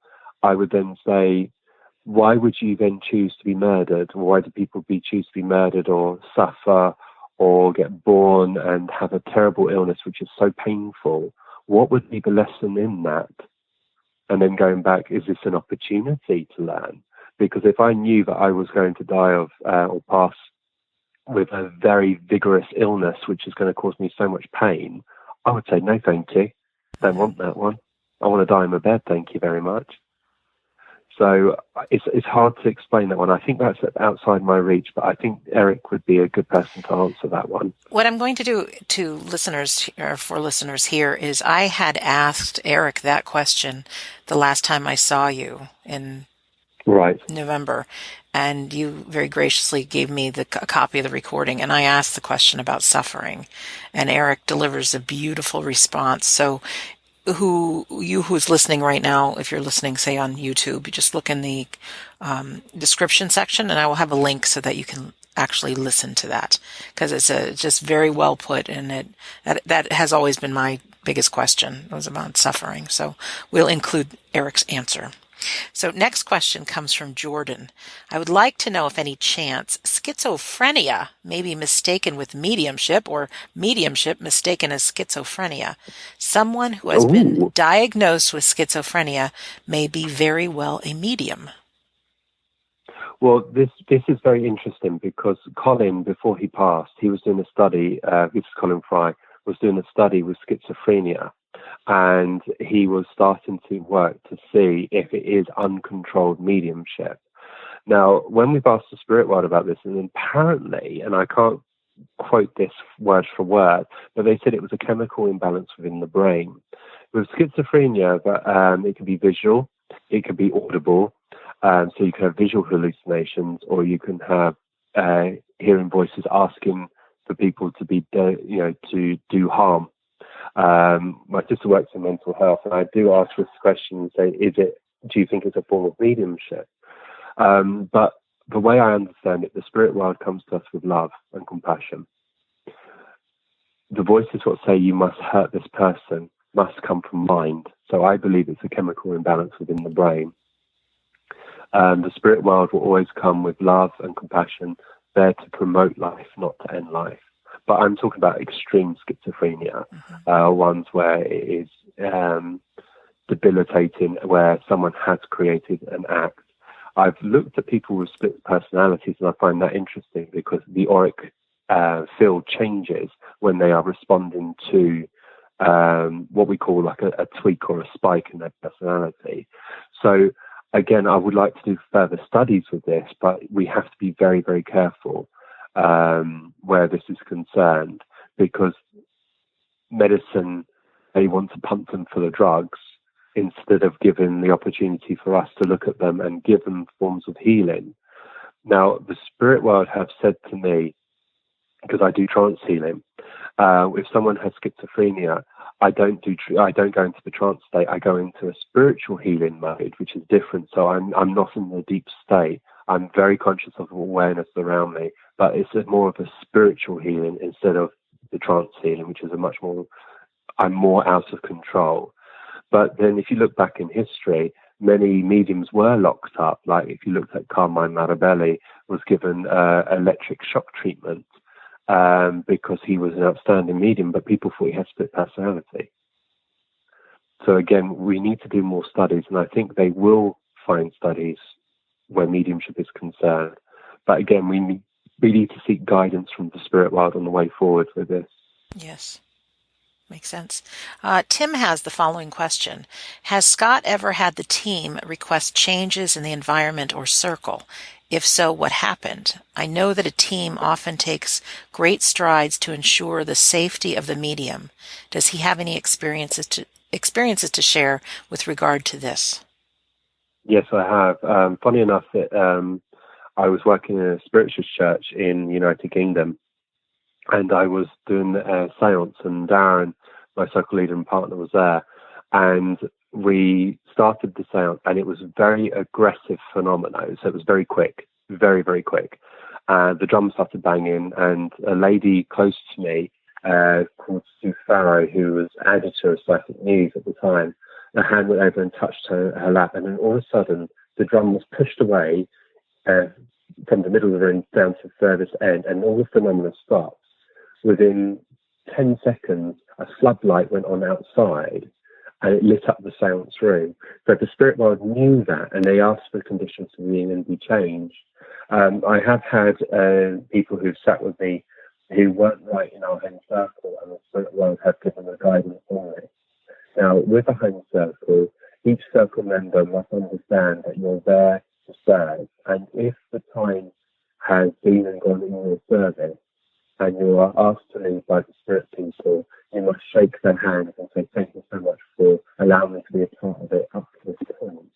I would then say, why would you then choose to be murdered? Or why do people choose to be murdered or suffer or get born and have a terrible illness, which is so painful? What would be the lesson in that? And then going back, is this an opportunity to learn? Because if I knew that I was going to die of or pass with a very vigorous illness, which is going to cause me so much pain, I would say, no, thank you. Don't want that one. I want to die in my bed, thank you very much. So it's hard to explain that one. I think that's outside my reach, but I think Eric would be a good person to answer that one. What I'm going to do to listeners, or for listeners here, is I had asked Eric that question the last time I saw you in November, and you very graciously gave me a copy of the recording, and I asked the question about suffering, and Eric delivers a beautiful response. So who's listening right now, if you're listening, say on YouTube, you just look in the description section, and I will have a link so that you can actually listen to that, because it's just very well put, and that has always been my biggest question, was about suffering. So we'll include Eric's answer. So next question comes from Jordan. I would like to know if any chance schizophrenia may be mistaken with mediumship, or mediumship mistaken as schizophrenia. Someone who has been diagnosed with schizophrenia may be very well a medium. Well, this is very interesting, because Colin, before he passed, he was doing a study, this is Colin Fry, was doing a study with schizophrenia. And he was starting to work to see if it is uncontrolled mediumship. Now, when we've asked the spirit world about this, and apparently, and I can't quote this word for word, but they said it was a chemical imbalance within the brain. With schizophrenia, it can be visual, it can be audible, so you can have visual hallucinations, or you can have hearing voices asking for people to be, to do harm. My sister works in mental health, and I do ask this question and say, do you think it's a form of mediumship? But the way I understand it, the spirit world comes to us with love and compassion. The voices what say you must hurt this person must come from mind. So I believe it's a chemical imbalance within the brain. The spirit world will always come with love and compassion, there to promote life, not to end life. But I'm talking about extreme schizophrenia, ones where it is debilitating, where someone has created an act. I've looked at people with split personalities, and I find that interesting, because the auric field changes when they are responding to what we call like a tweak or a spike in their personality. So again, I would like to do further studies with this, but we have to be very, very careful where this is concerned, because medicine, they want to pump them full of drugs instead of giving the opportunity for us to look at them and give them forms of healing. Now, the spirit world have said to me, because I do trance healing, if someone has schizophrenia, I don't go into the trance state. I go into a spiritual healing mode, which is different. So I'm not in the deep state. I'm very conscious of awareness around me, but it's more of a spiritual healing instead of the trance healing, which is I'm more out of control. But then if you look back in history, many mediums were locked up. Like if you looked at Carmine Marabelli, was given electric shock treatment because he was an outstanding medium, but people thought he had split personality. So again, we need to do more studies, and I think they will find studies where mediumship is concerned. But again, we need to seek guidance from the spirit world on the way forward with this. Yes. Makes sense. Tim has the following question. Has Scott ever had the team request changes in the environment or circle? If so, what happened? I know that a team often takes great strides to ensure the safety of the medium. Does he have any experiences to share with regard to this? Yes, I have. Funny enough, I was working in a spiritualist church in the United Kingdom, and I was doing a seance, and Darren, my circle leader and partner, was there, and we started the seance, and it was a very aggressive phenomenon. So it was very quick, very, very quick. The drum started banging, and a lady close to me called Sue Farrow, who was editor of Psychic News at the time, her hand went over and touched her lap, and then all of a sudden the drum was pushed away from the middle of the room down to the furthest end, and all the phenomena stopped. Within 10 seconds, a floodlight went on outside, and it lit up the seance room. So the spirit world knew that, and they asked for conditions to be changed. I have had people who've sat with me who weren't right in our home circle, and the spirit world have given them guidance on it. Now, with a home circle, each circle member must understand that you're there to serve, and if the time has been and gone in your service, and you are asked to leave by the spirit people, you must shake their hands and say, thank you so much for allowing me to be a part of it up to this point.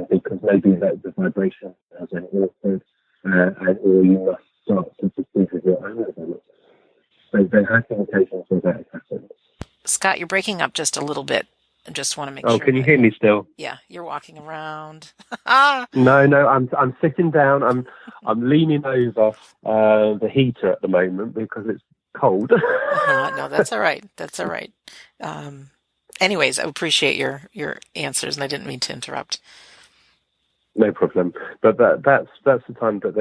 Because maybe that the vibration has been altered, or you must start to proceed with your own development. So there have been occasions where that has happened. Scott, you're breaking up just a little bit. I just want to make sure. Oh, can you hear me still? Yeah, you're walking around. No, I'm sitting down. I'm leaning over the heater at the moment because it's cold. No, that's all right. That's all right. Anyways, I appreciate your answers, and I didn't mean to interrupt. No problem. But that's the time that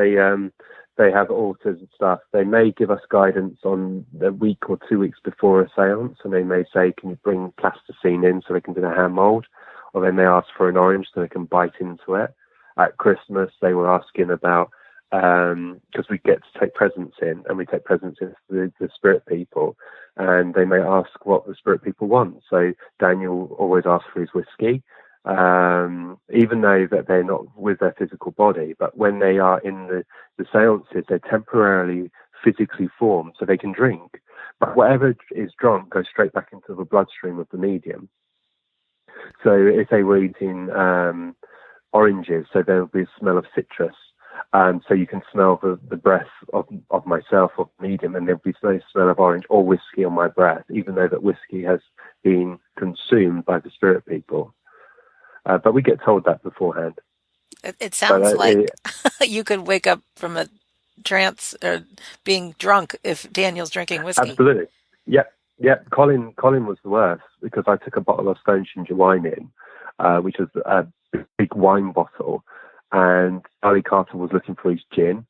they have altars and stuff. They may give us guidance on a week or 2 weeks before a seance, and they may say, can you bring plasticine in so they can do a hand mold? Or they may ask for an orange so they can bite into it. At Christmas, they were asking about, because we get to take presents in, and we take presents in to the spirit people, and they may ask what the spirit people want. So Daniel always asks for his whiskey, even though that they're not with their physical body, but when they are in the seances, they're temporarily physically formed so they can drink. But whatever is drunk goes straight back into the bloodstream of the medium. So if they were eating oranges, so there will be a smell of citrus. So you can smell the breath of myself, of the medium, and there'll be no smell of orange or whiskey on my breath, even though that whiskey has been consumed by the spirit people. But we get told that beforehand. It sounds like you could wake up from a trance or being drunk if Daniel's drinking whiskey. Absolutely. Yeah. Colin was the worst because I took a bottle of stone ginger wine in, which was a big wine bottle, and Charlie Carter was looking for his gin,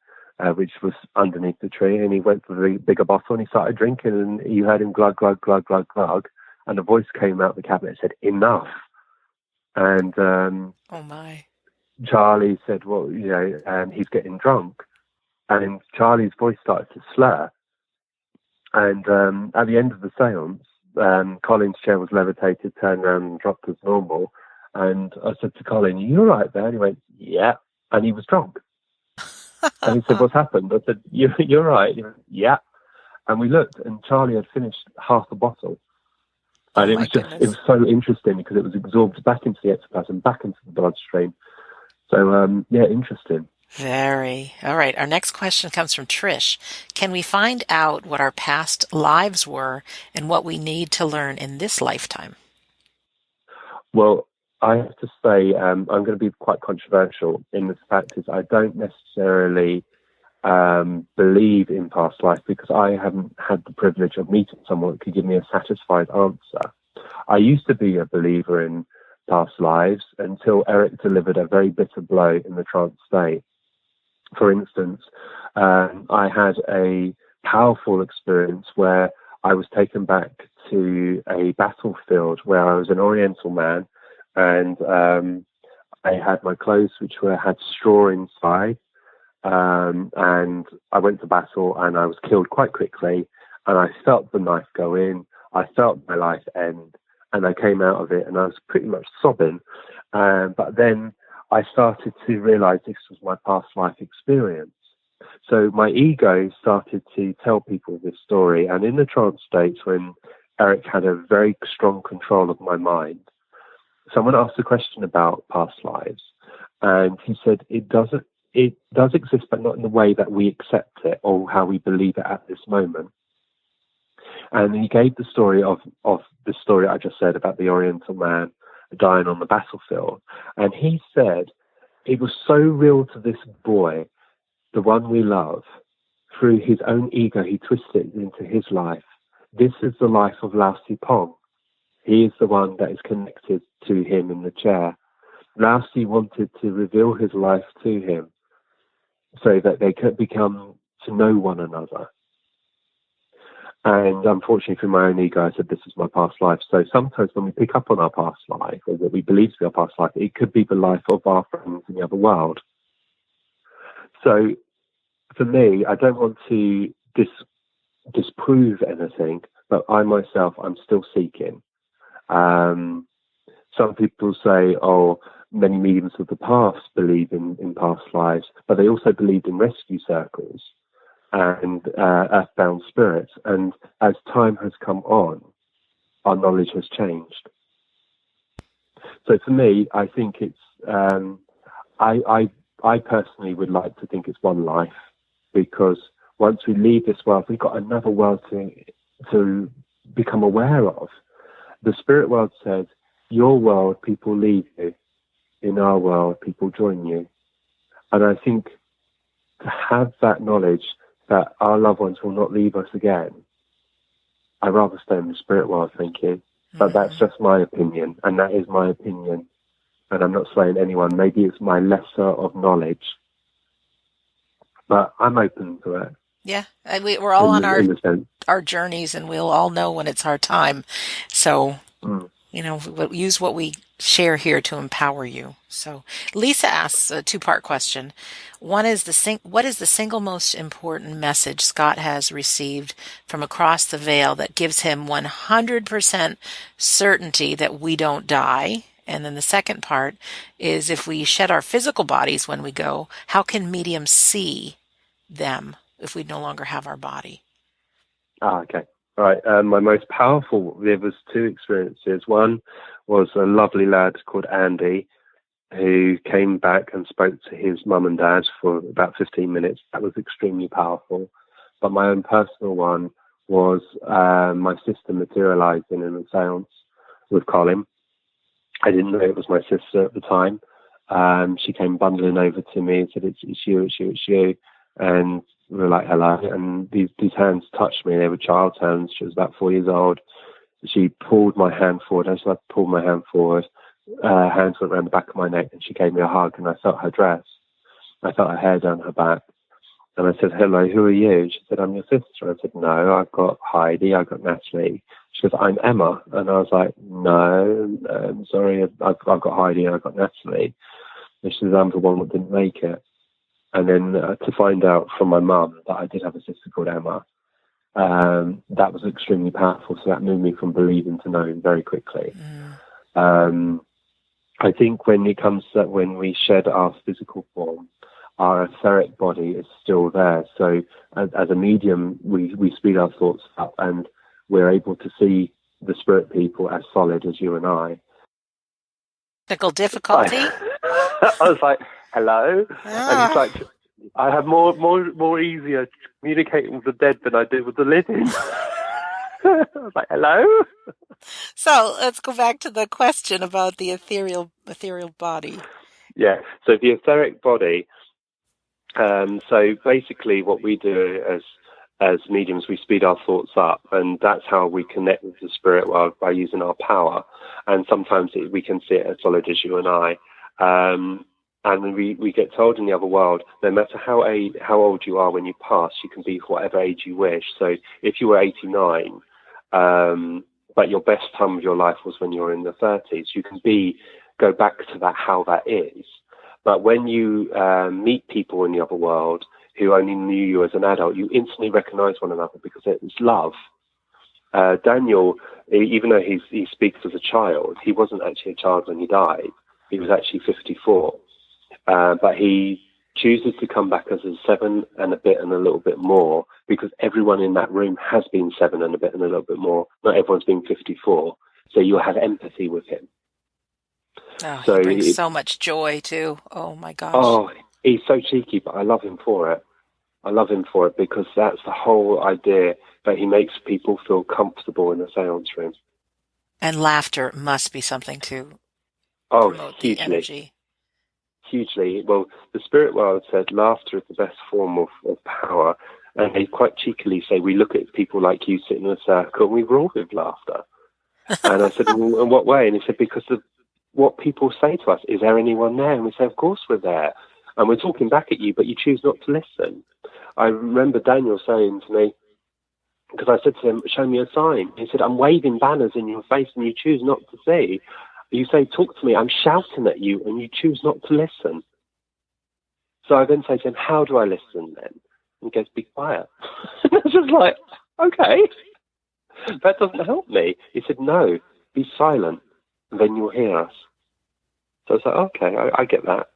which was underneath the tree, and he went for the bigger bottle and he started drinking, and you heard him glug, glug, glug, glug, glug, and a voice came out of the cabinet and said, enough. And oh my! Charlie said, well, he's getting drunk. And Charlie's voice started to slur. And at the end of the seance, Colin's chair was levitated, turned around and dropped as normal. And I said to Colin, you all right there? And he went, yeah. And he was drunk. And he said, what's happened? I said, you're right. He went, yeah. And we looked, and Charlie had finished half a bottle. And it was so interesting because it was absorbed back into the ectoplasm, back into the bloodstream. So, interesting. Very. All right. Our next question comes from Trish. Can we find out what our past lives were and what we need to learn in this lifetime? Well, I have to say, I'm going to be quite controversial in the fact is I don't necessarily believe in past life because I haven't had the privilege of meeting someone that could give me a satisfied answer. I used to be a believer in past lives until Eric delivered a very bitter blow in the trance state. For instance, I had a powerful experience where I was taken back to a battlefield where I was an Oriental man, and I had my clothes which had straw inside. And I went to battle and I was killed quite quickly, and I felt the knife go in, I felt my life end, and I came out of it and I was pretty much sobbing. But then I started to realize this was my past life experience. So my ego started to tell people this story. And in the trance states, when Eric had a very strong control of my mind, someone asked a question about past lives. And he said, it does exist, but not in the way that we accept it or how we believe it at this moment. And he gave the story of the story I just said about the Oriental man dying on the battlefield. And he said it was so real to this boy, the one we love, through his own ego, he twisted it into his life. This is the life of Lao Tzu Pong. He is the one that is connected to him in the chair. Lao Tzu wanted to reveal his life to him so that they could become to know one another. And unfortunately, through my own ego, I said, this is my past life. So sometimes when we pick up on our past life, or what we believe to be our past life, it could be the life of our friends in the other world. So for me, I don't want to disprove anything, but I myself, I'm still seeking. Some people say, oh, many mediums of the past believe in past lives, but they also believed in rescue circles and earthbound spirits. And as time has come on, our knowledge has changed. So for me, I think it's, I personally would like to think it's one life, because once we leave this world, we've got another world to become aware of. The spirit world says, your world, people leave you. In our world, people join you. And I think to have that knowledge that our loved ones will not leave us again, I'd rather stay in the spirit world, thank you. But that's just my opinion, and that is my opinion. And I'm not swaying anyone. Maybe it's my lesser of knowledge, but I'm open to it. Yeah, and we're all on our journeys, and we'll all know when it's our time. So, use what we share here to empower you. So, Lisa asks a two-part question. One is what is the single most important message Scott has received from across the veil that gives him 100% certainty that we don't die? And then the second part is, if we shed our physical bodies when we go, how can mediums see them if we no longer have our body? Okay. All right. My most powerful, there was two experiences. One was a lovely lad called Andy, who came back and spoke to his mum and dad for about 15 minutes. That was extremely powerful. But my own personal one was my sister materializing in a seance with Colin. I didn't know it was my sister at the time. She came bundling over to me and said, it's you. And we were like, hello. And these hands touched me. They were child's hands. She was about 4 years old. She pulled my hand forward. As I pulled my hand forward, hands went around the back of my neck, and she gave me a hug, and I felt her dress. I felt her hair down her back. And I said, hello, who are you? She said, I'm your sister. I said, no, I've got Heidi, I've got Natalie. She goes, I'm Emma. And I was like, no, I'm sorry, I've got Heidi and I've got Natalie. And she says, I'm the one that didn't make it. And then to find out from my mum that I did have a sister called Emma, that was extremely powerful. So that moved me from believing to knowing very quickly. I think when it comes to when we shed our physical form, our etheric body is still there. So as a medium, we speed our thoughts up, and we're able to see the spirit people as solid as you and I. Technical difficulty? I was like, hello? I have more easier communicating with the dead than I do with the living. I was like, hello? So let's go back to the question about the ethereal body. Yeah, so the etheric body, so basically what we do as mediums, we speed our thoughts up, and that's how we connect with the spirit world, by using our power. And sometimes we can see it as solid as you and I. And we get told in the other world, no matter how old you are when you pass, you can be whatever age you wish. So if you were 89, but your best time of your life was when you were in the 30s, you can go back to that, how that is. But when you meet people in the other world who only knew you as an adult, you instantly recognize one another because it's love. Daniel, even though he speaks as a child, he wasn't actually a child when he died. He was actually 54. but he chooses to come back as a 7 and a bit and a little bit more, because everyone in that room has been 7 and a bit and a little bit more. Not everyone's been 54. So you'll have empathy with him. Oh, So he brings so much joy too. Oh my gosh. Oh, he's so cheeky, but I love him for it. I love him for it because that's the whole idea, that he makes people feel comfortable in the seance room. And laughter must be something to promote the Hugely. energy. Hugely. Well, the spirit world said laughter is the best form of power. And they quite cheekily say, we look at people like you sitting in a circle and we roar with laughter. And I said, well, in what way? And he said, because of what people say to us, is there anyone there? And we say, of course we're there. And we're talking back at you, but you choose not to listen. I remember Daniel saying to me, because I said to him, show me a sign. He said, I'm waving banners in your face and you choose not to see. You say, talk to me, I'm shouting at you and you choose not to listen. So I then say to him, how do I listen then? And he goes, be quiet. And I was just like, okay, that doesn't help me. He said, no, be silent and then you'll hear us. So I was like, okay, I get that.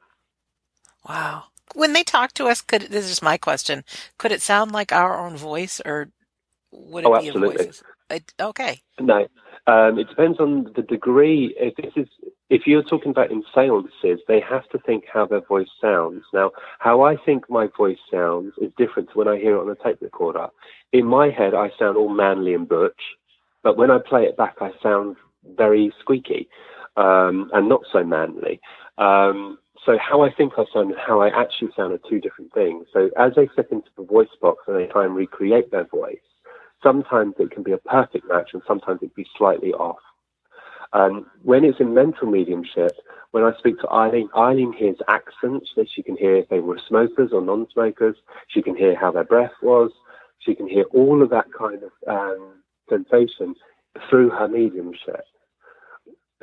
Wow. When they talk to us, this is just my question, could it sound like our own voice or would it be absolutely. a voice? Okay. No, it depends on the degree. If you're talking about in seances, they have to think how their voice sounds. Now, how I think my voice sounds is different to when I hear it on a tape recorder. In my head, I sound all manly and butch, but when I play it back, I sound very squeaky and not so manly. So how I think I sound and how I actually sound are two different things. So as they step into the voice box and they try and recreate their voice, sometimes it can be a perfect match and sometimes it can be slightly off. When it's in mental mediumship, when I speak to Eileen hears accents, so she can hear if they were smokers or non-smokers. She can hear how their breath was. She can hear all of that kind of sensation through her mediumship.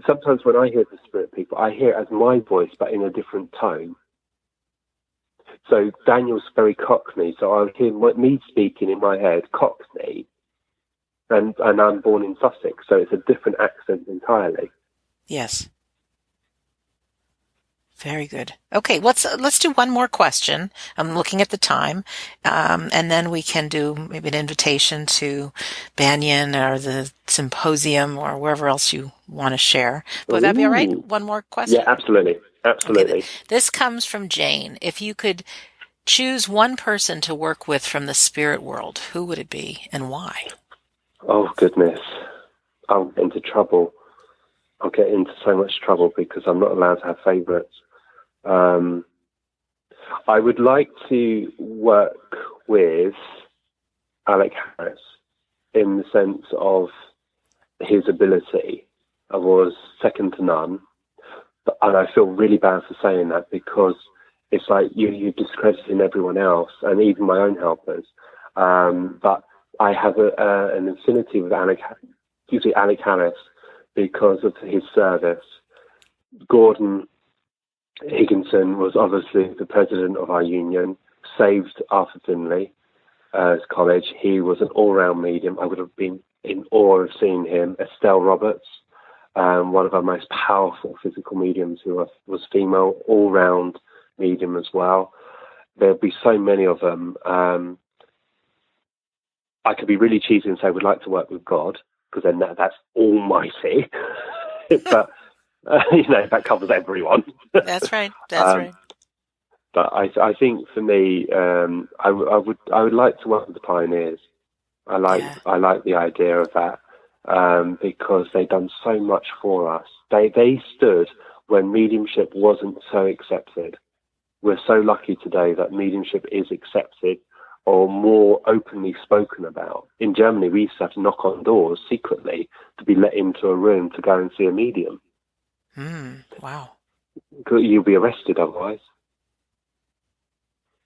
Sometimes when I hear the spirit people, I hear it as my voice, but in a different tone. So Daniel's very Cockney, so I'll hear me speaking in my head, Cockney, and I'm born in Sussex, so it's a different accent entirely. Yes. Very good. Okay, let's do one more question. I'm looking at the time, and then we can do maybe an invitation to Banyan or the symposium or wherever else you want to share. But would that be all right? One more question? Yeah, absolutely. Absolutely. Okay, this comes from Jane. If you could choose one person to work with from the spirit world, who would it be and why? Oh, goodness. I'll get into trouble. I'll get into so much trouble because I'm not allowed to have favourites. I would like to work with Alec Harris in the sense of his ability. I was second to none. And I feel really bad for saying that because it's like you're discrediting everyone else and even my own helpers. But I have an affinity with Alec Harris because of his service. Gordon Higginson was obviously the president of our union, saved Arthur Finley's college. He was an all-round medium. I would have been in awe of seeing him. Estelle Roberts, one of our most powerful physical mediums who was female, all-round medium as well. There'd be so many of them. I could be really cheesy and say I would like to work with God, because then that's almighty. But, that covers everyone. That's right. That's right. But I think for me, I would like to work with the pioneers. I like the idea of that. Because they've done so much for us. They stood when mediumship wasn't so accepted. We're so lucky today that mediumship is accepted or more openly spoken about. In Germany, we used to have to knock on doors secretly to be let into a room to go and see a medium. Wow. You'll be arrested otherwise.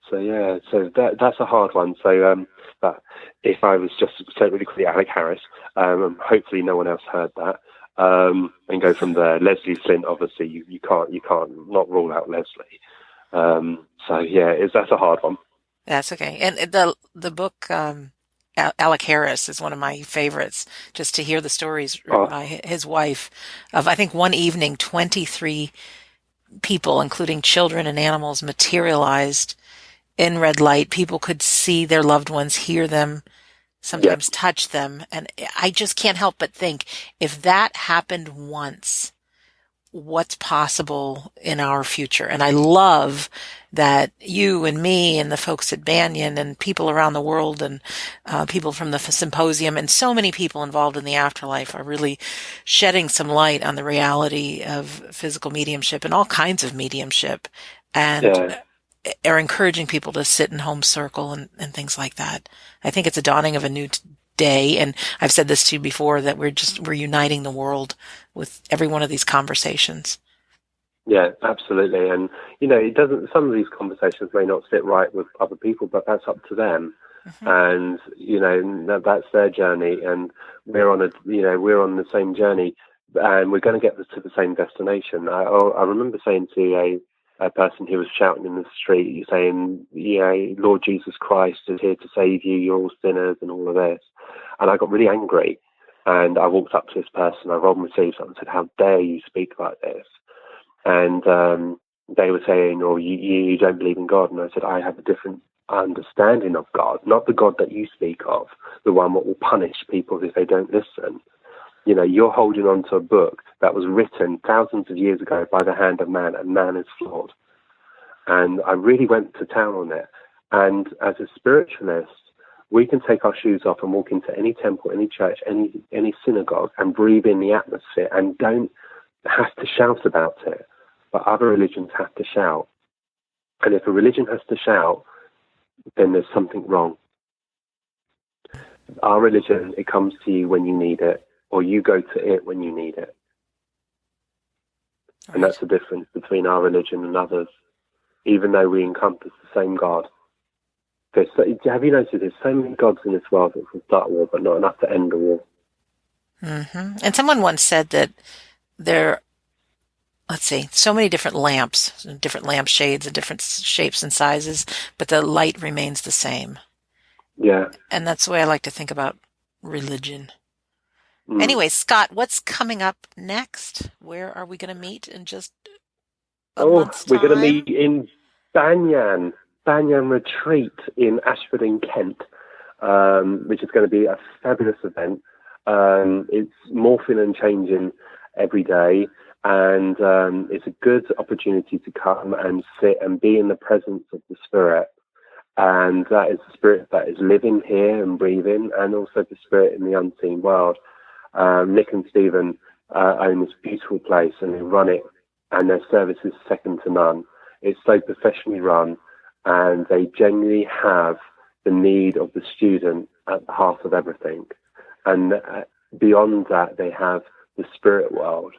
So that's a hard one. So, but if I was just to say really quickly, Alec Harris, hopefully no one else heard that, and go from there. Leslie Flint, obviously, you can't not rule out Leslie. That's a hard one. That's okay. And the book, Alec Harris is one of my favorites, just to hear the stories written by his wife of, I think, one evening, 23 people, including children and animals, materialized in red light. People could see their loved ones, hear them, Yeah, sometimes touch them. And I just can't help but think, if that happened once, what's possible in our future? And I love that you and me and the folks at Banyan and people around the world and people from the symposium and so many people involved in the afterlife are really shedding some light on the reality of physical mediumship and all kinds of mediumship, and yeah. are encouraging people to sit in home circle and things like that. I think it's a dawning of a new day. And I've said this to you before, that we're uniting the world with every one of these conversations. Yeah, absolutely. And, it doesn't, some of these conversations may not sit right with other people, but that's up to them. Mm-hmm. And, that's their journey. And we're on we're on the same journey, and we're going to get to the same destination. I remember saying to a person who was shouting in the street, saying, Lord Jesus Christ is here to save you. You're all sinners and all of this. And I got really angry. And I walked up to this person, I rolled my sleeves up and said, how dare you speak like this? And they were saying, you don't believe in God. And I said, I have a different understanding of God, not the God that you speak of, the one that will punish people if they don't listen. You're holding on to a book that was written thousands of years ago by the hand of man, and man is flawed. And I really went to town on it. And as a spiritualist, we can take our shoes off and walk into any temple, any church, any synagogue, and breathe in the atmosphere and don't have to shout about it. But other religions have to shout. And if a religion has to shout, then there's something wrong. Our religion, it comes to you when you need it, or you go to it when you need it. Right. And that's the difference between our religion and others, even though we encompass the same God. Have you noticed there's so many gods in this world that can start a war, but not enough to end a war? Mm-hmm. And someone once said that so many different lamps, different lamp shades and different shapes and sizes, but the light remains the same. Yeah. And that's the way I like to think about religion. Anyway, Scott, what's coming up next? Where are we going to meet in just a month's time? We're going to meet in Banyan Retreat in Ashford in Kent, which is going to be a fabulous event. It's morphing and changing every day, and it's a good opportunity to come and sit and be in the presence of the Spirit. And that is the Spirit that is living here and breathing, and also the Spirit in the unseen world. Nick and Stephen own this beautiful place, and they run it, and their service is second to none. It's so professionally run, and they genuinely have the need of the student at the heart of everything. And beyond that, they have the spirit world.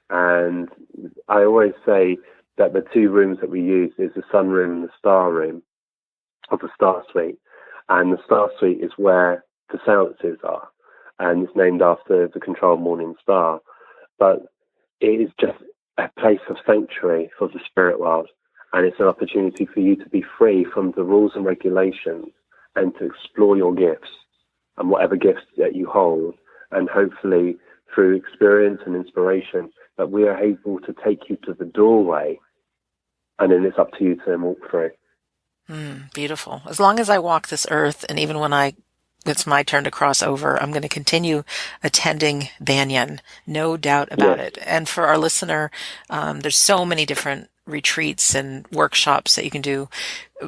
And I always say that the two rooms that we use is the sun room and the star room, of the star suite. And the star suite is where the seances are, and it's named after the controlled morning star. But it is just a place of sanctuary for the spirit world, and it's an opportunity for you to be free from the rules and regulations and to explore your gifts and whatever gifts that you hold, and hopefully through experience and inspiration that we are able to take you to the doorway, and then it's up to you to then walk through. Beautiful. As long as I walk this earth, and even when it's my turn to cross over, I'm going to continue attending Banyan, no doubt about it. And for our listener, there's so many different retreats and workshops that you can do,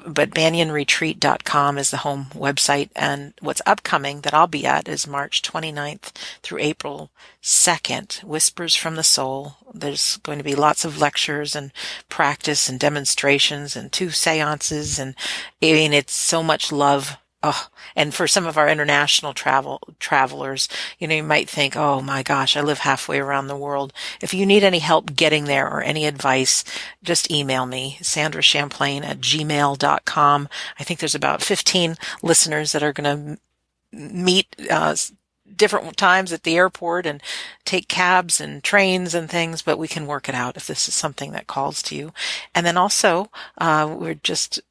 but banyanretreat.com is the home website. And what's upcoming that I'll be at is March 29th through April 2nd, Whispers from the Soul. There's going to be lots of lectures and practice and demonstrations and 2 seances. And I mean, it's so much love. Oh, and for some of our international travelers, you might think, oh my gosh, I live halfway around the world. If you need any help getting there or any advice, just email me, sandrachamplain@gmail.com. I think there's about 15 listeners that are going to meet different times at the airport and take cabs and trains and things, but we can work it out if this is something that calls to you. And then also, we're just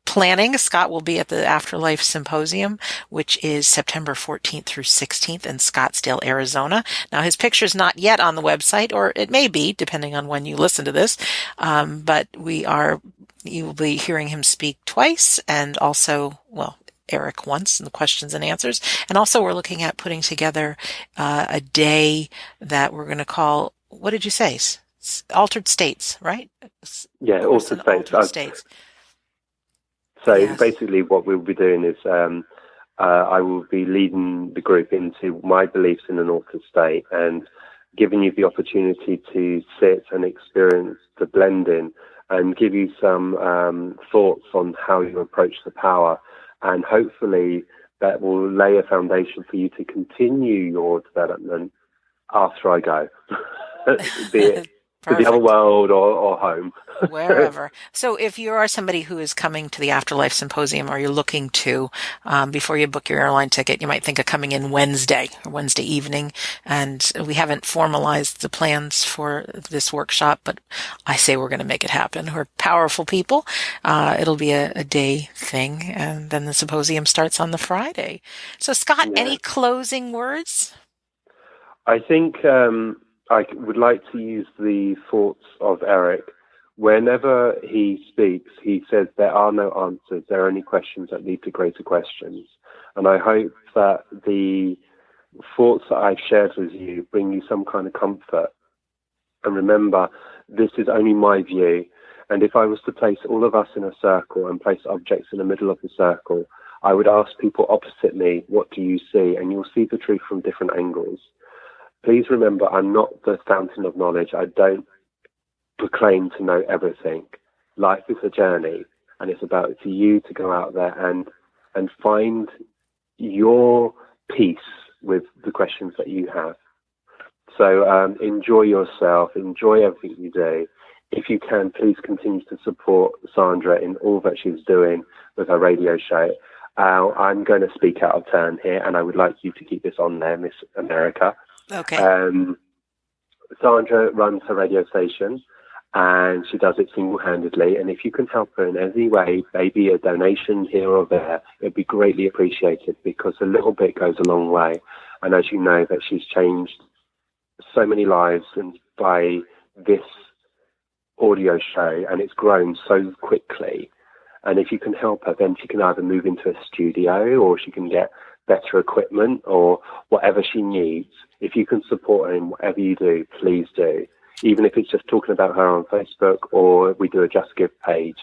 planning, Scott will be at the Afterlife Symposium, which is September 14th through 16th in Scottsdale, Arizona. Now, his picture's not yet on the website, or it may be, depending on when you listen to this. But you will be hearing him speak twice, and also, well, Eric once in the questions and answers. And also we're looking at putting together a day that we're going to call, what did you say? Altered States, right? Yeah, Altered States. Altered States. So yes. Basically what we'll be doing is I will be leading the group into my beliefs in an altered state and giving you the opportunity to sit and experience the blending and give you some thoughts on how you approach the power. And hopefully that will lay a foundation for you to continue your development after I go, be it to the other world or home. Wherever. So if you are somebody who is coming to the Afterlife Symposium, or you're looking to, before you book your airline ticket, you might think of coming in Wednesday or Wednesday evening. And we haven't formalized the plans for this workshop, but I say we're going to make it happen. We're powerful people. It'll be a day thing. And then the symposium starts on the Friday. So Scott, any closing words? I think I would like to use the thoughts of Eric. Whenever he speaks, he says there are no answers. There are only questions that lead to greater questions. And I hope that the thoughts that I've shared with you bring you some kind of comfort. And remember, this is only my view. And if I was to place all of us in a circle and place objects in the middle of the circle, I would ask people opposite me, what do you see? And you'll see the truth from different angles. Please remember, I'm not the fountain of knowledge. I don't proclaim to know everything. Life is a journey, and it's about for you to go out there and find your peace with the questions that you have. So enjoy yourself, enjoy everything you do. If you can, please continue to support Sandra in all that she's doing with her radio show. I'm going to speak out of turn here, and I would like you to keep this on there, Miss America. Okay. Sandra runs her radio station, and she does it single-handedly. And if you can help her in any way, maybe a donation here or there, it'd be greatly appreciated, because a little bit goes a long way. And as you know, that she's changed so many lives and by this audio show, and it's grown so quickly. And if you can help her, then she can either move into a studio, or she can get better equipment, or whatever she needs. If you can support her in whatever you do, please do. Even if it's just talking about her on Facebook, or we do a Just Give page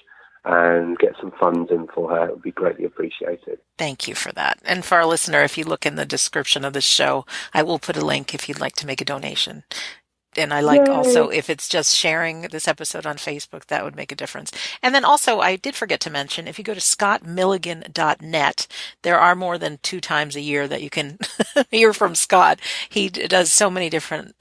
and get some funds in for her, it would be greatly appreciated. Thank you for that. And for our listener, if you look in the description of the show, I will put a link if you'd like to make a donation. And I like also, if it's just sharing this episode on Facebook, that would make a difference. And then also, I did forget to mention, if you go to scottmilligan.net, there are more than 2 times a year that you can hear from Scott. He does so many different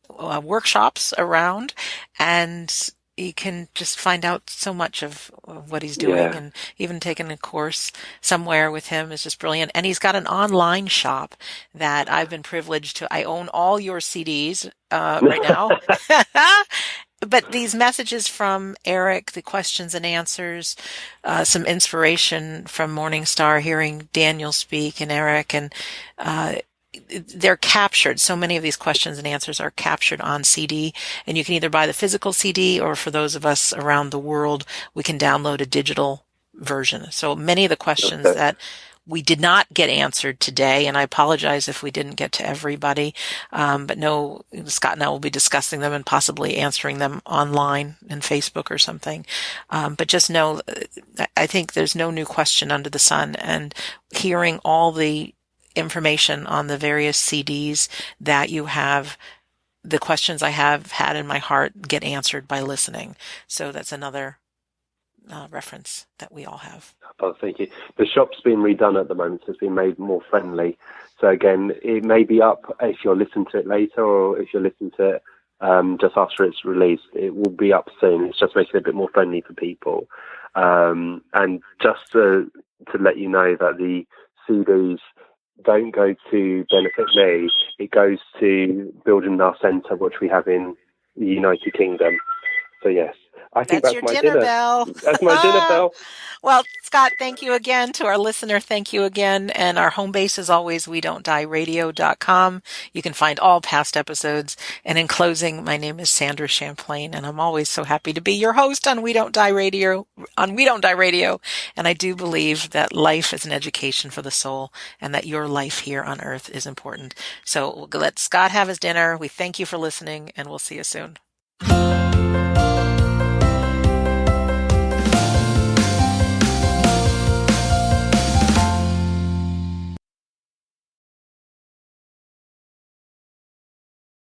workshops around, and you can just find out so much of what he's doing, and even taking a course somewhere with him is just brilliant. And he's got an online shop that I've been privileged to. I own all your CDs right now. But these messages from Eric, the questions and answers, some inspiration from Morningstar, hearing Daniel speak and Eric, and they're captured. So many of these questions and answers are captured on CD, and you can either buy the physical CD, or for those of us around the world, we can download a digital version. So many of the questions that we did not get answered today, and I apologize if we didn't get to everybody, but no, Scott and I will be discussing them and possibly answering them online in Facebook or something. But just know, I think there's no new question under the sun, and hearing all the information on the various CDs that you have, the questions I have had in my heart get answered by listening. So that's another reference that we all have. Oh, thank you. The shop's been redone at the moment, so it's been made more friendly. So again, it may be up if you're listening to it later, or if you're listening to it just after it's released. It will be up soon. It's just making it a bit more friendly for people. And just to let you know that the CDs don't go to benefit me, it goes to building our centre, which we have in the United Kingdom. So yes, I think That's that's your my dinner dinner. bell. That's my dinner bell. Well, Scott, thank you again. To our listener, thank you again. And our home base is always WeDon'tDieRadio.com. You can find all past episodes. And in closing, my name is Sandra Champlain, and I'm always so happy to be your host on We Don't Die Radio, And I do believe that life is an education for the soul and that your life here on earth is important. So let Scott have his dinner. We thank you for listening, and we'll see you soon.